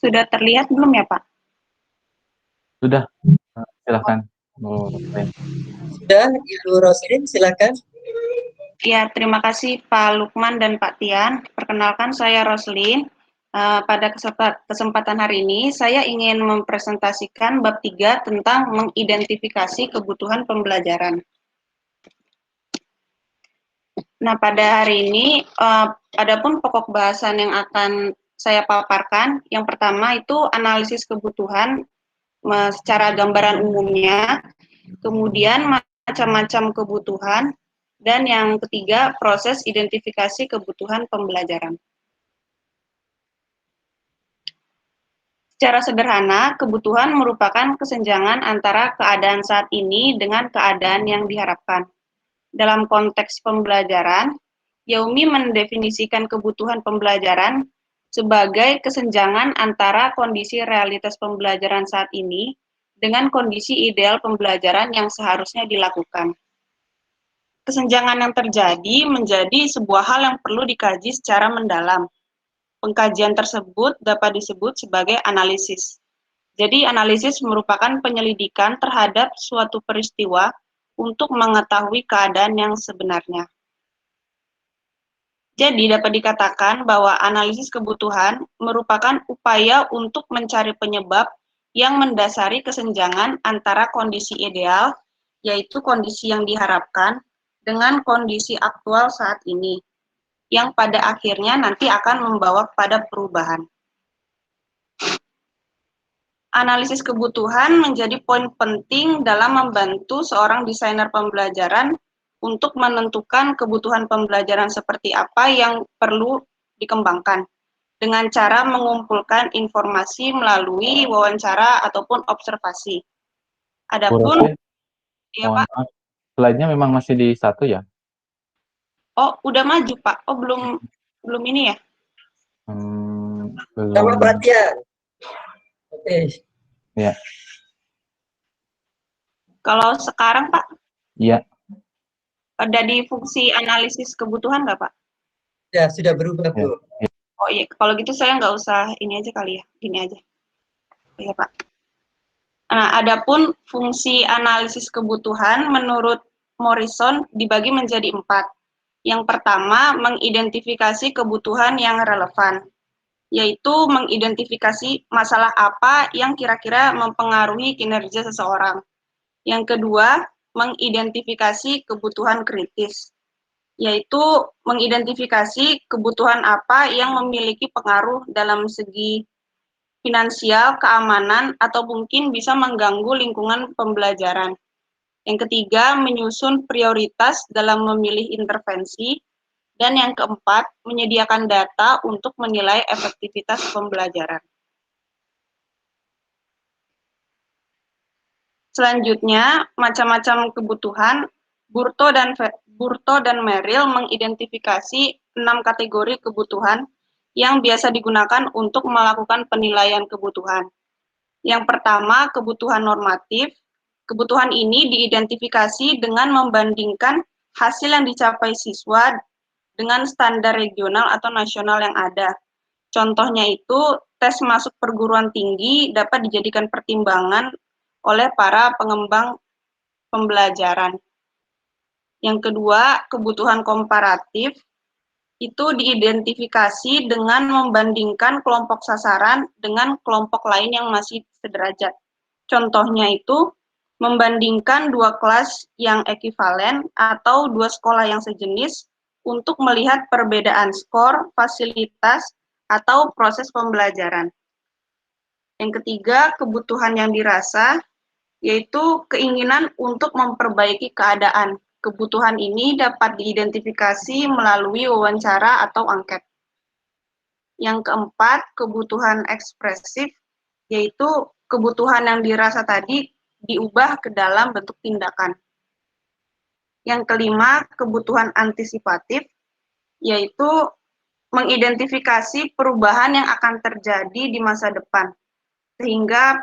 Sudah terlihat belum ya Pak? Sudah, silakan Bu Roslin. Sudah, Ibu Roslin, silakan. Ya, terima kasih Pak Lukman dan Pak Tian. Perkenalkan saya Roslin. Pada kesempatan hari ini, saya ingin mempresentasikan bab 3 tentang mengidentifikasi kebutuhan pembelajaran. Nah, pada hari ini, adapun pokok bahasan yang akan saya paparkan, yang pertama itu analisis kebutuhan secara gambaran umumnya, kemudian macam-macam kebutuhan, dan yang ketiga proses identifikasi kebutuhan pembelajaran. Secara sederhana, kebutuhan merupakan kesenjangan antara keadaan saat ini dengan keadaan yang diharapkan. Dalam konteks pembelajaran, Yaumi mendefinisikan kebutuhan pembelajaran sebagai kesenjangan antara kondisi realitas pembelajaran saat ini dengan kondisi ideal pembelajaran yang seharusnya dilakukan. Kesenjangan yang terjadi menjadi sebuah hal yang perlu dikaji secara mendalam. Pengkajian tersebut dapat disebut sebagai analisis. Jadi, analisis merupakan penyelidikan terhadap suatu peristiwa untuk mengetahui keadaan yang sebenarnya. Jadi, dapat dikatakan bahwa analisis kebutuhan merupakan upaya untuk mencari penyebab yang mendasari kesenjangan antara kondisi ideal, yaitu kondisi yang diharapkan, dengan kondisi aktual saat ini, yang pada akhirnya nanti akan membawa kepada perubahan. Analisis kebutuhan menjadi poin penting dalam membantu seorang desainer pembelajaran untuk menentukan kebutuhan pembelajaran seperti apa yang perlu dikembangkan dengan cara mengumpulkan informasi melalui wawancara ataupun observasi. Adapun, ya Pak. Maaf, slide-nya memang masih di 1 ya? Oh, udah maju Pak. Oh, belum ini ya? Sama Belum. perhatian. Oke. Ya. Kalau sekarang Pak? Iya. Ada di fungsi analisis kebutuhan nggak Pak? Ya, sudah berubah, Bu. Ya. Oh iya, kalau gitu saya nggak usah ini aja kali ya, gini aja. Iya Pak. Nah, adapun fungsi analisis kebutuhan menurut Morrison dibagi menjadi 4. Yang pertama, mengidentifikasi kebutuhan yang relevan, yaitu mengidentifikasi masalah apa yang kira-kira mempengaruhi kinerja seseorang. Yang kedua, mengidentifikasi kebutuhan kritis, yaitu mengidentifikasi kebutuhan apa yang memiliki pengaruh dalam segi finansial, keamanan, atau mungkin bisa mengganggu lingkungan pembelajaran. Yang ketiga, menyusun prioritas dalam memilih intervensi. Dan yang keempat, menyediakan data untuk menilai efektivitas pembelajaran. Selanjutnya, macam-macam kebutuhan, Burto dan Merrill mengidentifikasi 6 kategori kebutuhan yang biasa digunakan untuk melakukan penilaian kebutuhan. Yang pertama, kebutuhan normatif. Kebutuhan ini diidentifikasi dengan membandingkan hasil yang dicapai siswa dengan standar regional atau nasional yang ada. Contohnya itu, tes masuk perguruan tinggi dapat dijadikan pertimbangan oleh para pengembang pembelajaran. Yang kedua, kebutuhan komparatif itu diidentifikasi dengan membandingkan kelompok sasaran dengan kelompok lain yang masih sederajat. Contohnya itu, membandingkan 2 kelas yang ekivalen atau 2 sekolah yang sejenis untuk melihat perbedaan skor, fasilitas, atau proses pembelajaran. Yang ketiga, kebutuhan yang dirasa, yaitu keinginan untuk memperbaiki keadaan. Kebutuhan ini dapat diidentifikasi melalui wawancara atau angket. Yang keempat, kebutuhan ekspresif, yaitu kebutuhan yang dirasa tadi diubah ke dalam bentuk tindakan. Yang kelima, kebutuhan antisipatif, yaitu mengidentifikasi perubahan yang akan terjadi di masa depan, sehingga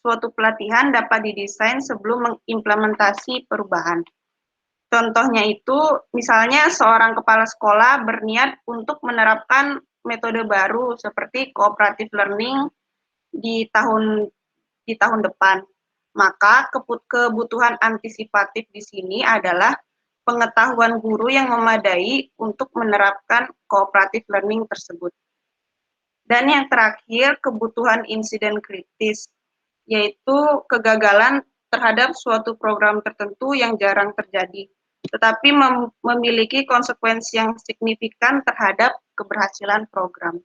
suatu pelatihan dapat didesain sebelum mengimplementasi perubahan. Contohnya itu, misalnya seorang kepala sekolah berniat untuk menerapkan metode baru seperti cooperative learning di tahun depan. Maka kebutuhan antisipatif di sini adalah pengetahuan guru yang memadai untuk menerapkan cooperative learning tersebut. Dan yang terakhir, kebutuhan insiden kritis, yaitu kegagalan terhadap suatu program tertentu yang jarang terjadi, tetapi memiliki konsekuensi yang signifikan terhadap keberhasilan program.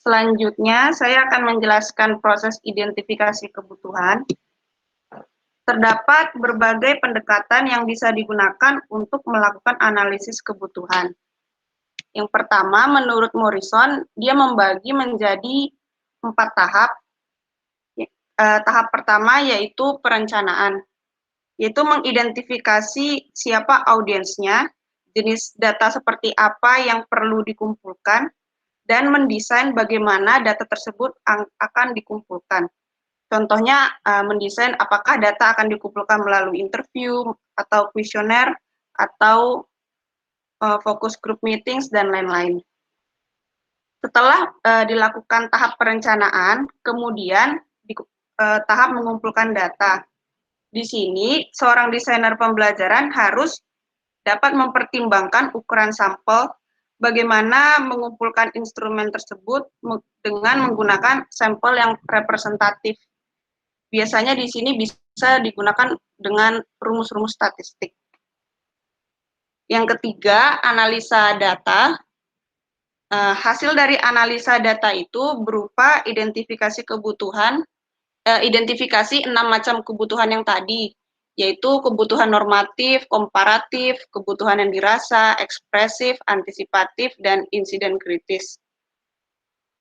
Selanjutnya, saya akan menjelaskan proses identifikasi kebutuhan. Terdapat berbagai pendekatan yang bisa digunakan untuk melakukan analisis kebutuhan. Yang pertama, menurut Morrison, dia membagi menjadi 4 tahap. Tahap pertama yaitu perencanaan, yaitu mengidentifikasi siapa audiensnya, jenis data seperti apa yang perlu dikumpulkan, dan mendesain bagaimana data tersebut akan dikumpulkan. Contohnya, mendesain apakah data akan dikumpulkan melalui interview, atau kuesioner, atau focus group meetings, dan lain-lain. Setelah dilakukan tahap perencanaan, kemudian tahap mengumpulkan data. Di sini, seorang desainer pembelajaran harus dapat mempertimbangkan ukuran sampel, bagaimana mengumpulkan instrumen tersebut dengan menggunakan sampel yang representatif. Biasanya di sini bisa digunakan dengan rumus-rumus statistik. Yang ketiga, analisa data. Hasil dari analisa data itu berupa identifikasi kebutuhan, identifikasi 6 macam kebutuhan yang tadi, yaitu kebutuhan normatif, komparatif, kebutuhan yang dirasa, ekspresif, antisipatif, dan insiden kritis.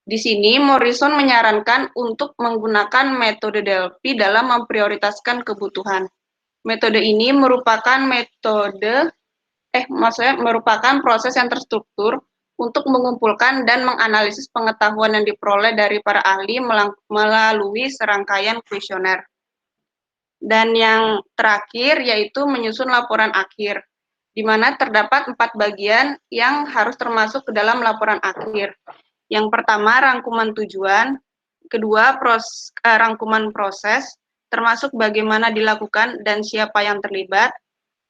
Di sini, Morrison menyarankan untuk menggunakan metode Delphi dalam memprioritaskan kebutuhan. Metode ini merupakan merupakan proses yang terstruktur untuk mengumpulkan dan menganalisis pengetahuan yang diperoleh dari para ahli melalui serangkaian kuesioner. Dan yang terakhir yaitu menyusun laporan akhir, di mana terdapat 4 bagian yang harus termasuk ke dalam laporan akhir. Yang pertama, rangkuman tujuan. Kedua, rangkuman proses, termasuk bagaimana dilakukan dan siapa yang terlibat.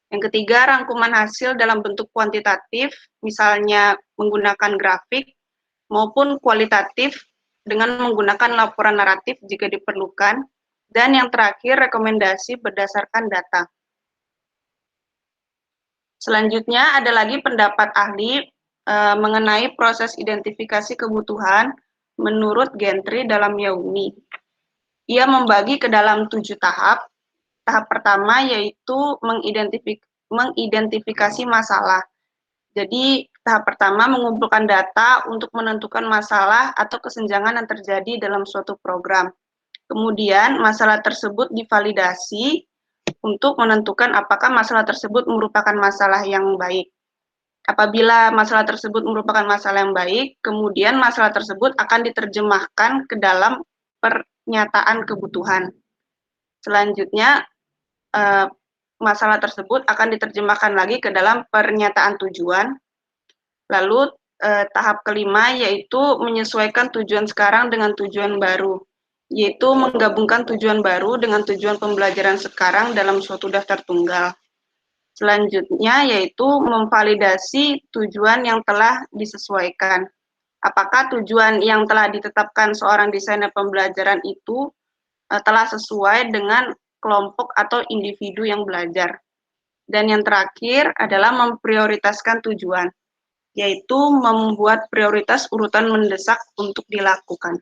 Yang ketiga, rangkuman hasil dalam bentuk kuantitatif, misalnya menggunakan grafik, maupun kualitatif dengan menggunakan laporan naratif jika diperlukan. Dan yang terakhir, rekomendasi berdasarkan data. Selanjutnya, ada lagi pendapat ahli mengenai proses identifikasi kebutuhan menurut Gentry dalam Yaumi. Ia membagi ke dalam 7 tahap. Tahap pertama yaitu mengidentifikasi masalah. Jadi, tahap pertama mengumpulkan data untuk menentukan masalah atau kesenjangan yang terjadi dalam suatu program. Kemudian, masalah tersebut divalidasi untuk menentukan apakah masalah tersebut merupakan masalah yang baik. Apabila masalah tersebut merupakan masalah yang baik, kemudian masalah tersebut akan diterjemahkan ke dalam pernyataan kebutuhan. Selanjutnya, masalah tersebut akan diterjemahkan lagi ke dalam pernyataan tujuan. Lalu tahap kelima yaitu menyesuaikan tujuan sekarang dengan tujuan baru, yaitu menggabungkan tujuan baru dengan tujuan pembelajaran sekarang dalam suatu daftar tunggal. Selanjutnya yaitu memvalidasi tujuan yang telah disesuaikan. Apakah tujuan yang telah ditetapkan seorang desainer pembelajaran itu telah sesuai dengan kelompok atau individu yang belajar. Dan yang terakhir adalah memprioritaskan tujuan, yaitu membuat prioritas urutan mendesak untuk dilakukan.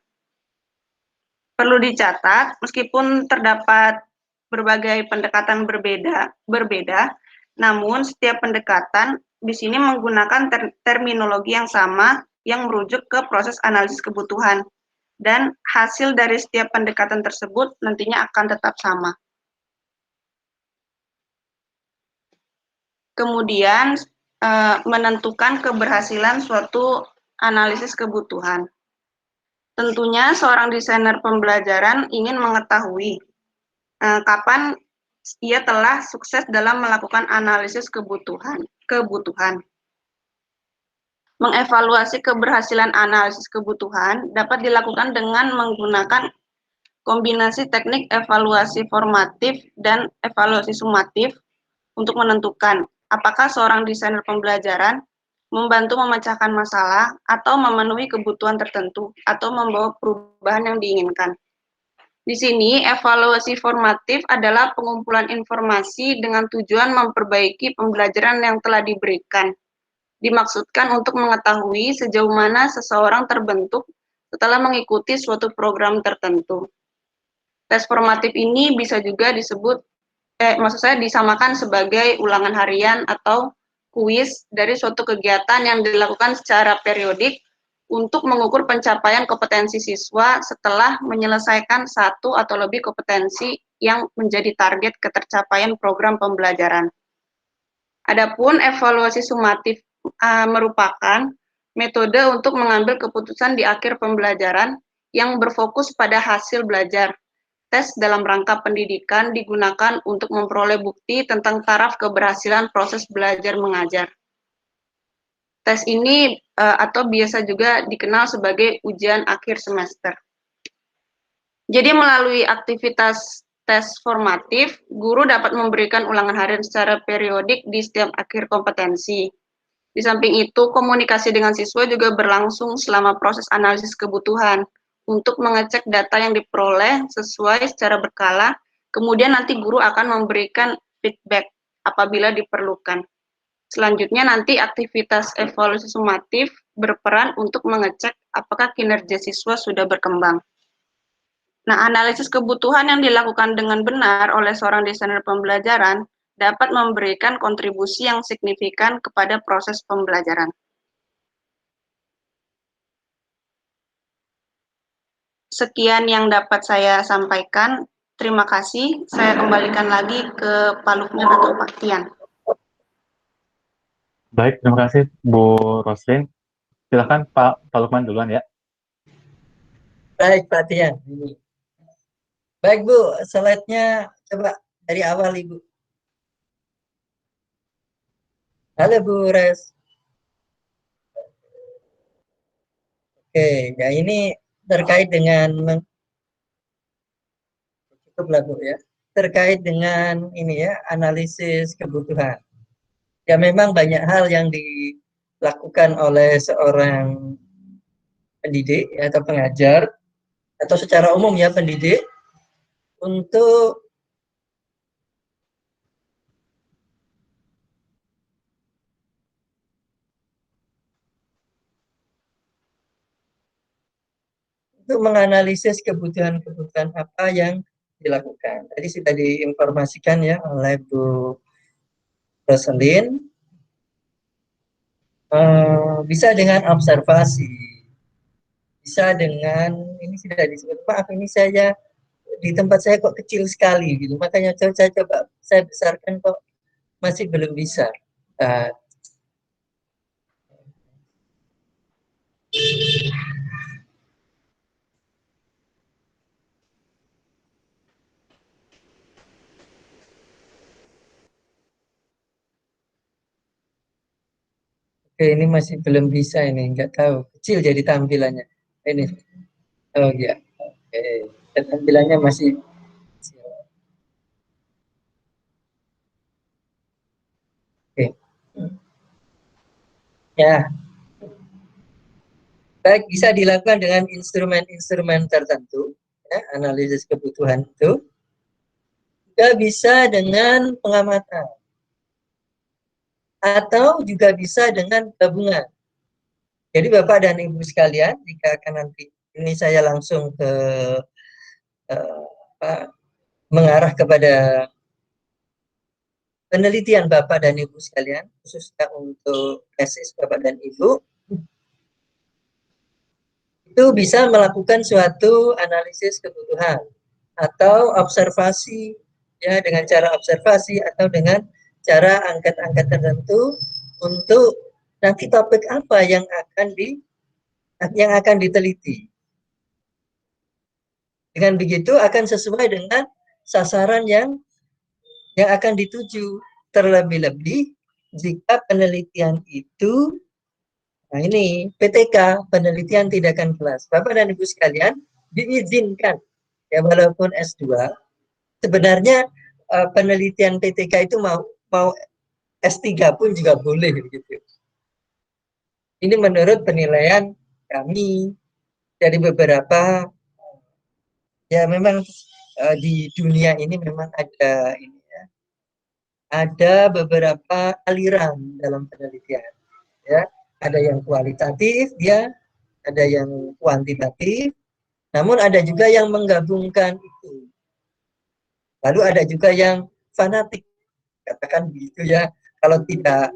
Perlu dicatat, meskipun terdapat berbagai pendekatan berbeda, namun setiap pendekatan di sini menggunakan terminologi yang sama yang merujuk ke proses analisis kebutuhan. Dan hasil dari setiap pendekatan tersebut nantinya akan tetap sama. Kemudian menentukan keberhasilan suatu analisis kebutuhan. Tentunya seorang desainer pembelajaran ingin mengetahui kapan ia telah sukses dalam melakukan analisis kebutuhan. Mengevaluasi keberhasilan analisis kebutuhan dapat dilakukan dengan menggunakan kombinasi teknik evaluasi formatif dan evaluasi sumatif untuk menentukan apakah seorang desainer pembelajaran membantu memecahkan masalah atau memenuhi kebutuhan tertentu atau membawa perubahan yang diinginkan. Di sini, evaluasi formatif adalah pengumpulan informasi dengan tujuan memperbaiki pembelajaran yang telah diberikan. Dimaksudkan untuk mengetahui sejauh mana seseorang terbentuk setelah mengikuti suatu program tertentu. Tes formatif ini bisa juga disamakan sebagai ulangan harian atau kuis dari suatu kegiatan yang dilakukan secara periodik untuk mengukur pencapaian kompetensi siswa setelah menyelesaikan satu atau lebih kompetensi yang menjadi target ketercapaian program pembelajaran. Adapun evaluasi sumatif merupakan metode untuk mengambil keputusan di akhir pembelajaran yang berfokus pada hasil belajar. Tes dalam rangka pendidikan digunakan untuk memperoleh bukti tentang taraf keberhasilan proses belajar mengajar. Tes ini atau biasa juga dikenal sebagai ujian akhir semester. Jadi melalui aktivitas tes formatif, guru dapat memberikan ulangan harian secara periodik di setiap akhir kompetensi. Di samping itu, komunikasi dengan siswa juga berlangsung selama proses analisis kebutuhan untuk mengecek data yang diperoleh sesuai secara berkala, kemudian nanti guru akan memberikan feedback apabila diperlukan. Selanjutnya nanti aktivitas evaluasi sumatif berperan untuk mengecek apakah kinerja siswa sudah berkembang. Nah, analisis kebutuhan yang dilakukan dengan benar oleh seorang desainer pembelajaran dapat memberikan kontribusi yang signifikan kepada proses pembelajaran. Sekian yang dapat saya sampaikan. Terima kasih. Saya kembalikan lagi ke Pak Lukman atau Pak Tian. Baik, terima kasih Bu Roslin. Silakan Pak Lukman duluan ya. Baik, Pak Tian. Baik, Bu. Slide-nya coba dari awal, Ibu. Halo, Bu Res. Oke, ya ini terkait dengan cukuplah, Bu ya. Terkait dengan ini ya, analisis kebutuhan. Ya memang banyak hal yang dilakukan oleh seorang pendidik ya, atau pengajar atau secara umum ya pendidik untuk menganalisis kebutuhan-kebutuhan apa yang dilakukan. Tadi sudah diinformasikan ya oleh Bu Roselin. Bisa dengan observasi, bisa dengan ini sudah disebut, maaf ini saya di tempat saya kok kecil sekali gitu, makanya saya coba saya besarkan kok masih belum bisa. Oke, ini masih belum bisa ini, nggak tahu. Kecil jadi tampilannya. Ini, oh ya, oke, tampilannya masih kecil. Oke, ya. Baik, bisa dilakukan dengan instrumen-instrumen tertentu, ya, analisis kebutuhan itu. Juga bisa dengan pengamatan. Atau juga bisa dengan gabungan. Jadi Bapak dan Ibu sekalian, jika akan nanti ini saya langsung ke mengarah kepada penelitian Bapak dan Ibu sekalian, khususnya untuk tesis Bapak dan Ibu, itu bisa melakukan suatu analisis kebutuhan atau observasi, ya dengan cara observasi atau dengan cara angkat-angkat tertentu untuk nanti topik apa yang akan diteliti. Dengan begitu akan sesuai dengan sasaran yang akan dituju, terlebih-lebih jika penelitian itu, nah ini PTK, penelitian tindakan kelas. Bapak dan Ibu sekalian diizinkan ya walaupun S2, sebenarnya penelitian PTK itu mau S3 pun juga boleh gitu. Ini menurut penilaian kami dari beberapa, ya memang di dunia ini memang ada ini ya, ada beberapa aliran dalam penelitian ya, ada yang kualitatif ya, ada yang kuantitatif, namun ada juga yang menggabungkan itu. Lalu ada juga yang fanatik, katakan begitu ya, kalau tidak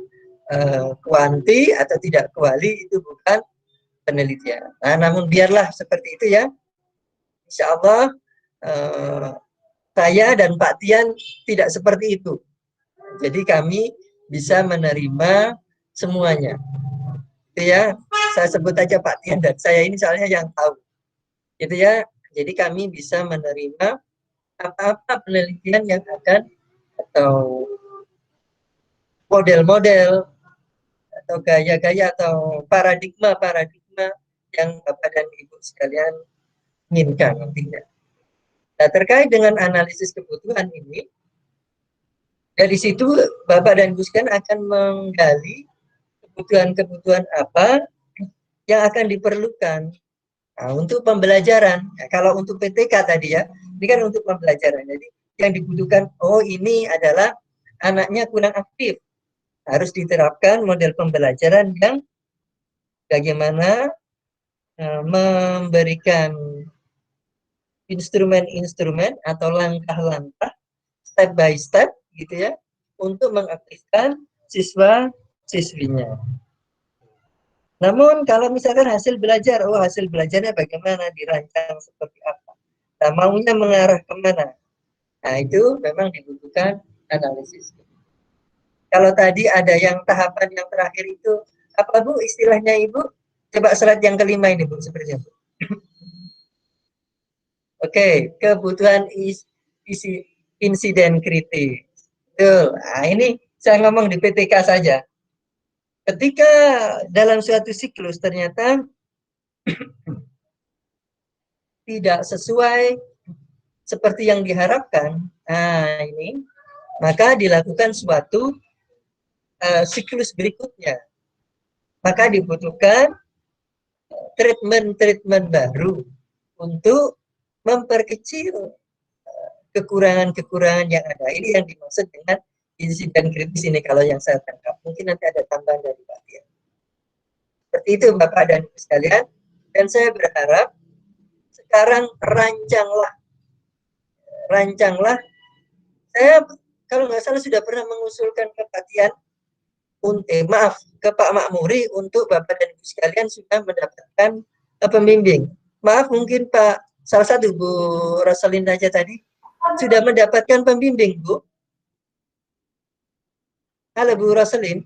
kuanti atau tidak kuali itu bukan penelitian. Nah, namun biarlah seperti itu ya. Insya Allah saya dan Pak Tian tidak seperti itu. Jadi kami bisa menerima semuanya. Itu ya, saya sebut aja Pak Tian dan saya ini soalnya yang tahu. Gitu ya. Jadi kami bisa menerima apa-apa penelitian yang akan atau model-model atau gaya-gaya atau paradigma-paradigma yang Bapak dan Ibu sekalian inginkan nantinya. Nah, terkait dengan analisis kebutuhan ini, dari situ Bapak dan Ibu sekalian akan menggali kebutuhan-kebutuhan apa yang akan diperlukan. Nah, untuk pembelajaran, ya, kalau untuk PTK tadi ya, ini kan untuk pembelajaran. Jadi yang dibutuhkan, oh ini adalah anaknya kurang aktif. Harus diterapkan model pembelajaran yang bagaimana memberikan instrumen-instrumen atau langkah-langkah step by step gitu ya untuk mengaktifkan siswa-siswinya. Namun kalau misalkan hasil belajar, oh hasil belajarnya bagaimana, dirancang seperti apa, nah maunya mengarah kemana, nah itu memang dibutuhkan analisis. Kalau tadi ada yang tahapan yang terakhir itu, apa Bu istilahnya Ibu? Coba slide yang kelima ini Bu, seperti itu. Oke, kebutuhan isi insiden kritis. Tuh, nah ini saya ngomong di PTK saja. Ketika dalam suatu siklus ternyata tidak sesuai seperti yang diharapkan, nah ini maka dilakukan suatu siklus berikutnya. Maka dibutuhkan treatment baru untuk memperkecil kekurangan-kekurangan yang ada. Ini yang dimaksud dengan insiden kritis ini kalau yang saya tangkap. Mungkin nanti ada tambahan dari Pak Tian. Seperti itu Bapak dan Ibu sekalian. Dan saya berharap sekarang rancanglah. Saya kalau nggak salah sudah pernah mengusulkan ke Pak Tian, ke Pak Makmuri untuk Bapak dan Ibu sekalian sudah mendapatkan pembimbing. Maaf mungkin Pak, salah satu Bu Rosalinda aja tadi sudah mendapatkan pembimbing Bu. Halo Bu Rosalin.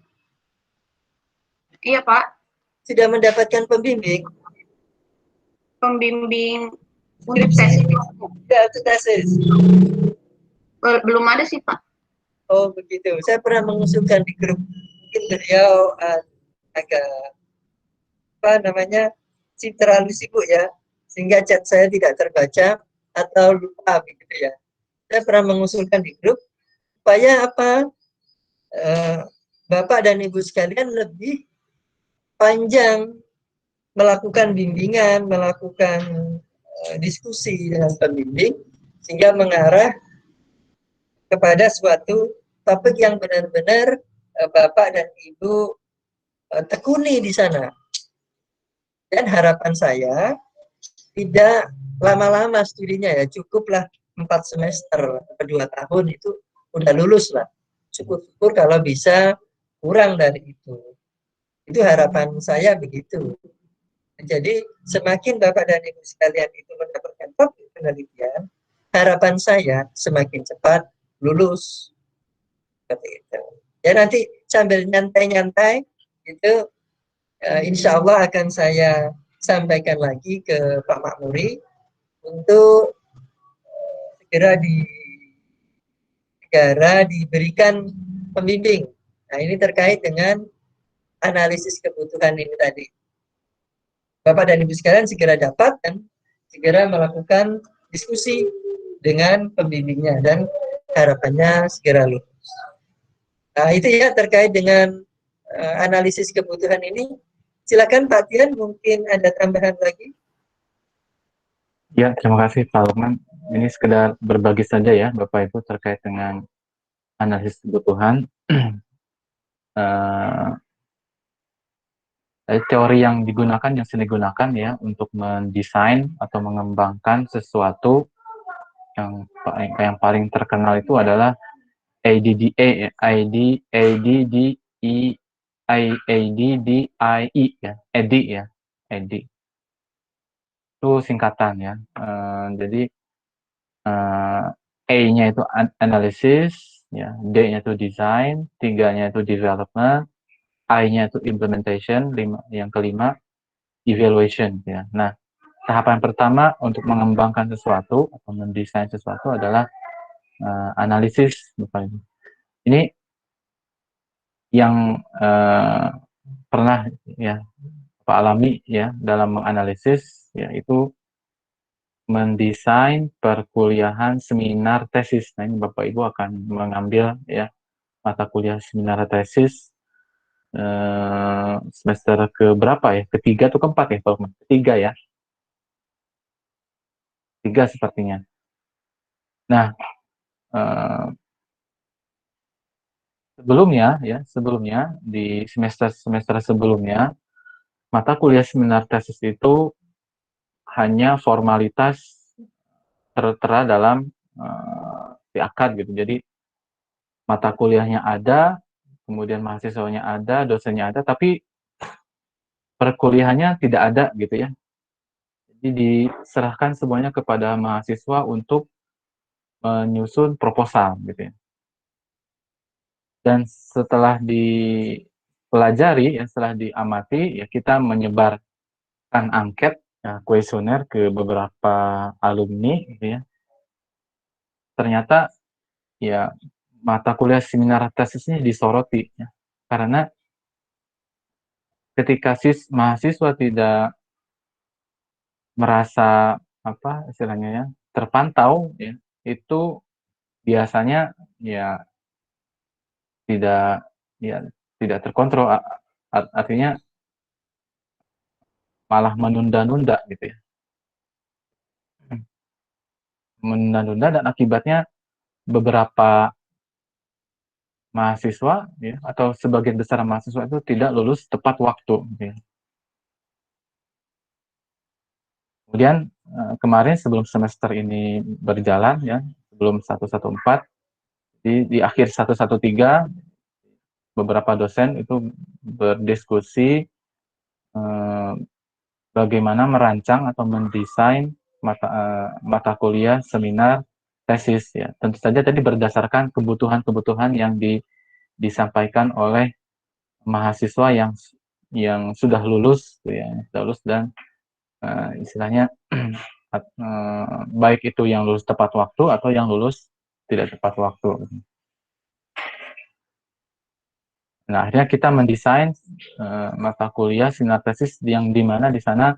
Iya Pak. Sudah mendapatkan pembimbing. Pembimbing untuk tesis. Belum ada sih Pak. Oh begitu. Saya pernah mengusulkan di grup. Mungkin beliau agak apa namanya terlalu sibuk ya, sehingga chat saya tidak terbaca atau lupa begitu ya. Saya pernah mengusulkan di grup supaya apa Bapak dan Ibu sekalian lebih panjang melakukan bimbingan, melakukan diskusi dengan pembimbing sehingga mengarah kepada suatu topik yang benar-benar Bapak dan Ibu tekuni di sana. Dan harapan saya tidak lama-lama studinya ya, cukuplah 4 semester atau 2 tahun itu udah lulus lah. Syukur-syukur kalau bisa kurang dari itu. Itu harapan saya begitu. Jadi semakin Bapak dan Ibu sekalian itu mendapatkan topik penelitian, harapan saya semakin cepat lulus. Seperti itu. Ya nanti sambil nyantai-nyantai itu insya Allah akan saya sampaikan lagi ke Pak Makmuri untuk segera diberikan pembimbing. Nah ini terkait dengan analisis kebutuhan ini tadi. Bapak dan Ibu sekalian segera dapat dan segera melakukan diskusi dengan pembimbingnya dan harapannya segera lulus. Nah itu ya terkait dengan analisis kebutuhan ini. Silakan Pak Tian, mungkin ada tambahan lagi. Ya, terima kasih Pak Lukman. Ini sekedar berbagi saja ya Bapak Ibu terkait dengan analisis kebutuhan. Teori yang sering digunakan ya untuk mendesain atau mengembangkan sesuatu yang paling terkenal itu adalah ADDIE ADDIE ya, EDI ya, EDI. Itu singkatan ya. Jadi A-nya itu analysis, ya, D-nya itu design, 3-nya itu development, I-nya itu implementation, yang kelima evaluation ya. Nah, tahapan pertama untuk mengembangkan sesuatu atau mendesain sesuatu adalah analisis, Bapak Ibu. Ini yang pernah ya Pak alami ya dalam menganalisis, yaitu mendesain perkuliahan seminar tesis. Nah, ini Bapak Ibu akan mengambil ya mata kuliah seminar tesis semester ke berapa ya? Ketiga atau keempat ya, Pak? Ketiga ya. Tiga sepertinya. Nah, sebelumnya di semester sebelumnya mata kuliah seminar tesis itu hanya formalitas tertera dalam di akad gitu. Jadi mata kuliahnya ada, kemudian mahasiswanya ada, dosennya ada, tapi perkuliahannya tidak ada gitu ya. Jadi diserahkan semuanya kepada mahasiswa untuk menyusun proposal gitu ya. Dan setelah dipelajari, ya, setelah diamati, ya kita menyebarkan angket, ya, kuesioner ke beberapa alumni gitu ya. Ternyata ya mata kuliah seminar tesisnya disoroti ya. Karena ketika mahasiswa tidak merasa apa istilahnya ya terpantau ya, itu biasanya ya tidak ya tidak terkontrol, artinya malah menunda-nunda gitu ya, menunda-nunda, dan akibatnya beberapa mahasiswa ya atau sebagian besar mahasiswa itu tidak lulus tepat waktu gitu ya. Kemudian kemarin sebelum semester ini berjalan ya, sebelum 114, di akhir 113 beberapa dosen itu berdiskusi bagaimana merancang atau mendesain mata kuliah seminar tesis ya. Tentu saja tadi berdasarkan kebutuhan-kebutuhan yang disampaikan oleh mahasiswa yang sudah lulus ya, sudah lulus dan istilahnya baik itu yang lulus tepat waktu atau yang lulus tidak tepat waktu. Nah, akhirnya kita mendesain mata kuliah seminar tesis yang dimana di sana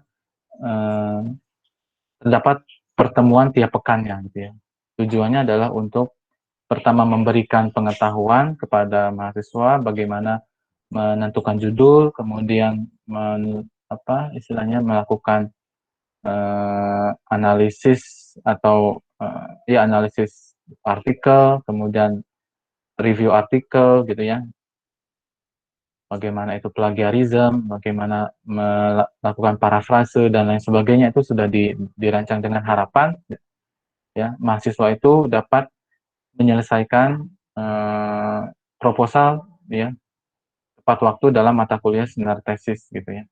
terdapat pertemuan tiap pekannya gitu ya. Tujuannya adalah untuk pertama memberikan pengetahuan kepada mahasiswa bagaimana menentukan judul, kemudian istilahnya melakukan analisis atau ya analisis artikel, kemudian review artikel gitu ya. Bagaimana itu plagiarisme, bagaimana melakukan parafrase dan lain sebagainya, itu sudah dirancang dengan harapan ya mahasiswa itu dapat menyelesaikan proposal ya tepat waktu dalam mata kuliah seminar tesis gitu ya.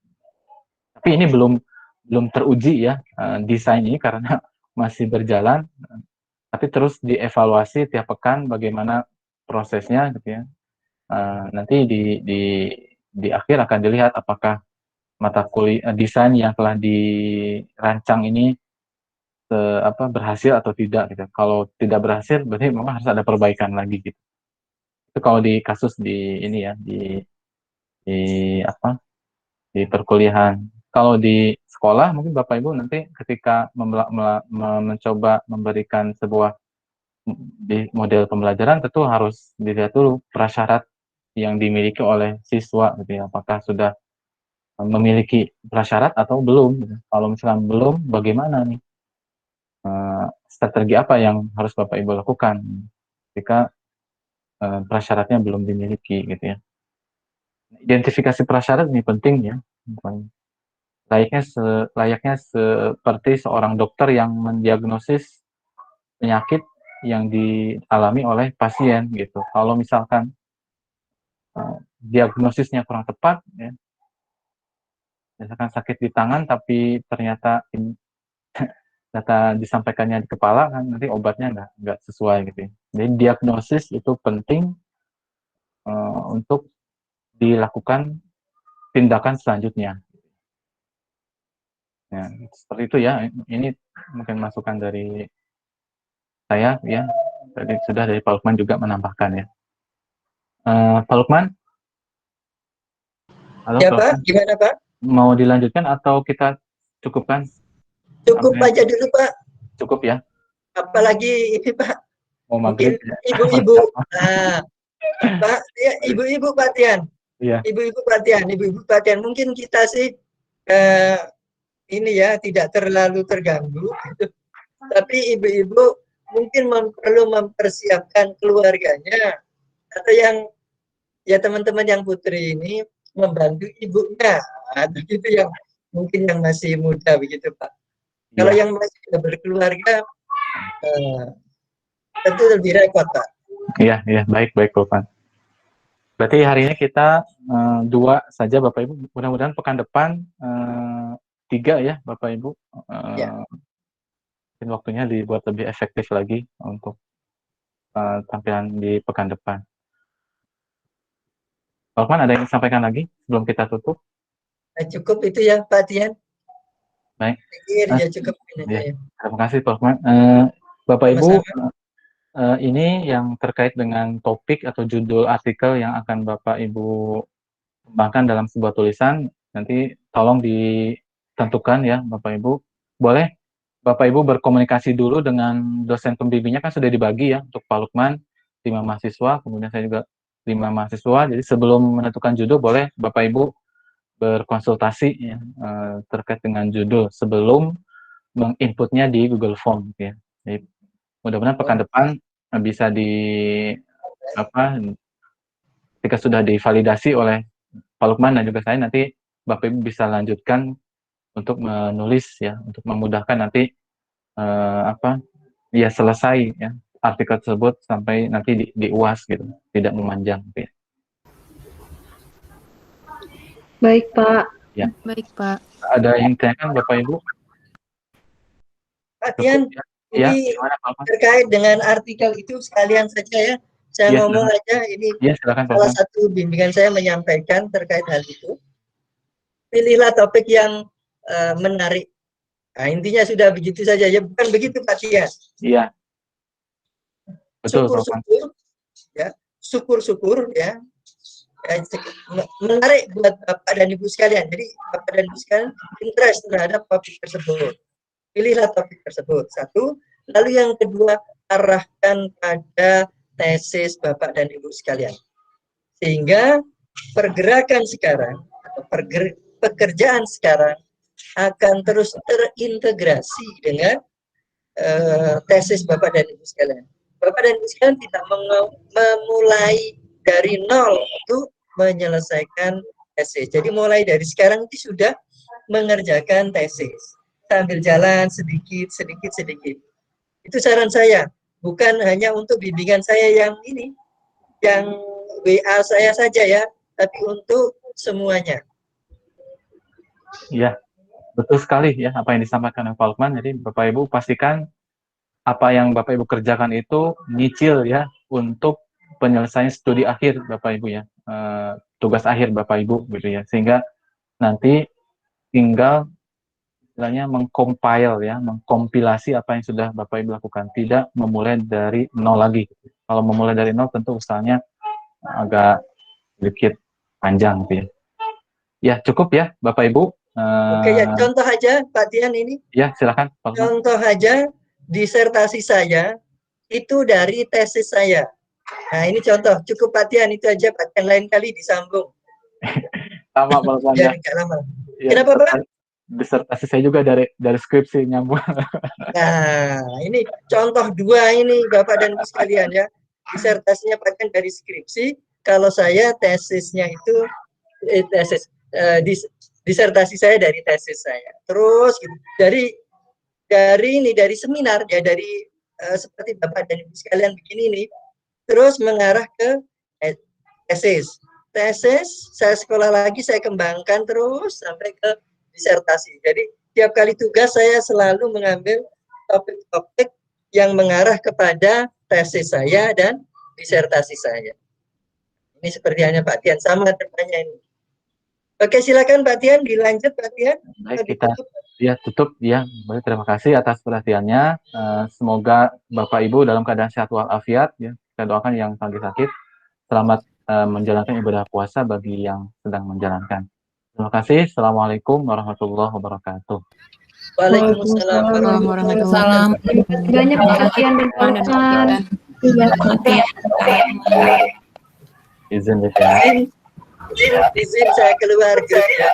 Tapi ini belum teruji ya desain ini karena masih berjalan, tapi terus dievaluasi tiap pekan bagaimana prosesnya gitu ya. Nanti di akhir akan dilihat apakah mata kuliah desain yang telah dirancang ini berhasil atau tidak gitu. Kalau tidak berhasil berarti memang harus ada perbaikan lagi gitu. Itu kalau di kasus di ini ya di perkuliahan. Kalau di sekolah mungkin Bapak Ibu nanti ketika mencoba memberikan sebuah di model pembelajaran tentu harus dilihat dulu prasyarat yang dimiliki oleh siswa gitu ya, apakah sudah memiliki prasyarat atau belum gitu. Kalau misalnya belum, bagaimana nih strategi apa yang harus Bapak Ibu lakukan ketika prasyaratnya belum dimiliki gitu ya. Identifikasi prasyarat ini penting ya, layaknya seperti seorang dokter yang mendiagnosis penyakit yang dialami oleh pasien gitu. Kalau misalkan diagnosisnya kurang tepat, ya. Misalkan sakit di tangan, tapi ternyata data disampaikannya di kepala, kan nanti obatnya nggak sesuai gitu ya. Jadi diagnosis itu penting untuk dilakukan tindakan selanjutnya. Ya, seperti itu ya. Ini mungkin masukan dari saya ya. Tadi sudah dari Pak Lukman juga menambahkan ya. Pak Lukman? Halo Ya Pak Pak, Lukman. gimana Pak? Mau dilanjutkan atau kita cukupkan? Cukup aja dulu Pak. Cukup ya. Apalagi ini Pak, Mau maghrib mungkin ya. ibu-ibu. Nah, Pak, ya, ibu-ibu perhatian. Iya. Ibu-ibu perhatian. Mungkin kita sih ini ya tidak terlalu terganggu. Gitu. Tapi ibu-ibu mungkin perlu mempersiapkan keluarganya atau yang ya teman-teman yang putri ini membantu ibunya. Nah, itu yang mungkin yang masih muda begitu Pak. Kalau yang masih sudah berkeluarga tentu lebih repot Pak. Iya, baik Pak Lukman. Berarti hari ini kita 2 saja Bapak Ibu. Mudah-mudahan pekan depan 3 ya Bapak Ibu. Ya. Mungkin waktunya dibuat lebih efektif lagi untuk tampilan di pekan depan. Pak Lukman, ada yang disampaikan lagi sebelum kita tutup? Nah, cukup itu ya Pak Tian. Baik. Ya cukup ini Ya. ya. Terima kasih Pak Lukman. Bapak Ibu, ini yang terkait dengan topik atau judul artikel yang akan Bapak Ibu kembangkan dalam sebuah tulisan. Nanti tolong ditentukan ya Bapak Ibu. Boleh Bapak Ibu berkomunikasi dulu dengan dosen pembimbingnya, kan sudah dibagi ya untuk Pak Lukman 5 mahasiswa, kemudian saya juga 5 mahasiswa. Jadi sebelum menentukan judul boleh Bapak Ibu berkonsultasi ya, terkait dengan judul sebelum menginputnya di Google Form ya. Jadi mudah-mudahan pekan depan bisa ketika sudah divalidasi oleh Pak Lukman dan juga saya, nanti Bapak Ibu bisa lanjutkan untuk menulis ya, untuk memudahkan nanti selesai ya artikel tersebut sampai nanti di UAS gitu, tidak memanjang gitu ya. Baik Pak. Ya. Baik Pak. Ada yang ditanyakan Bapak Ibu? Pak Tian, ya, ini gimana, Pak? terkait dengan artikel itu sekalian saja ya. Saya ngomong aja, ini silakan, salah satu bimbingan saya menyampaikan terkait hal itu. Pilihlah topik yang menarik. Nah, intinya sudah begitu saja ya, bukan begitu Pak Tian? Iya. Betul, syukur-syukur ya, syukur-syukur ya. Menarik buat Bapak dan Ibu sekalian. Jadi Bapak dan Ibu sekalian interest terhadap topik tersebut. Pilihlah topik tersebut. Satu. Lalu yang kedua, arahkan pada tesis Bapak dan Ibu sekalian. Sehingga pergerakan sekarang atau pekerjaan sekarang akan terus terintegrasi dengan tesis Bapak dan Ibu sekalian. Bapak dan Ibu sekalian tidak memulai dari nol untuk menyelesaikan tesis. Jadi mulai dari sekarang itu sudah mengerjakan tesis sambil jalan sedikit. Itu saran saya, bukan hanya untuk bimbingan saya yang ini, yang WA saya saja ya, tapi untuk semuanya. Iya, betul sekali ya apa yang disampaikan oleh Pak Lukman. Jadi Bapak Ibu pastikan apa yang Bapak Ibu kerjakan itu nyicil ya untuk penyelesaian studi akhir Bapak Ibu ya, tugas akhir Bapak Ibu gitu ya, sehingga nanti tinggal istilahnya mengkompilasi apa yang sudah Bapak Ibu lakukan, tidak memulai dari nol lagi. Kalau memulai dari nol tentu usahanya agak sedikit panjang gitu ya. Ya cukup ya Bapak Ibu. Oke ya, contoh aja Pak Tian ini. Ya silakan. Contoh aja disertasi saya itu dari tesis saya. Nah ini contoh, cukup Pak Tian itu aja Pak Tian, lain kali disambung. Sama Pak Lukman ya. Lama. Ya, kenapa Pak? Disertasi saya juga dari skripsi nyambung. Nah ini contoh 2 ini Bapak dan Ibu sekalian ya. Disertasinya Pak Tian dari skripsi, kalau saya tesisnya itu disertasi saya dari tesis saya. Terus gitu. Dari seminar ya, dari seperti Bapak dan Ibu sekalian begini nih, terus mengarah ke tesis. tesis, saya sekolah lagi, saya kembangkan terus sampai ke disertasi. Jadi tiap kali tugas saya selalu mengambil topik-topik yang mengarah kepada tesis saya dan disertasi saya. Ini seperti hanya Pak Tian, sama depannya ini. Oke, silakan Pak Tian, dilanjut Pak Tian. Baik, kita tutup ya. Baik, terima kasih atas perhatiannya. Semoga Bapak Ibu dalam keadaan sehat walafiat ya. Kita doakan yang lagi sakit selamat menjalankan ibadah puasa bagi yang sedang menjalankan. Terima kasih. Assalamualaikum warahmatullahi wabarakatuh. Waalaikumsalam warahmatullahi wabarakatuh. Banyak Pak Tian dan Pak Lukman. Izin ya. Izin saya keluar grup ya.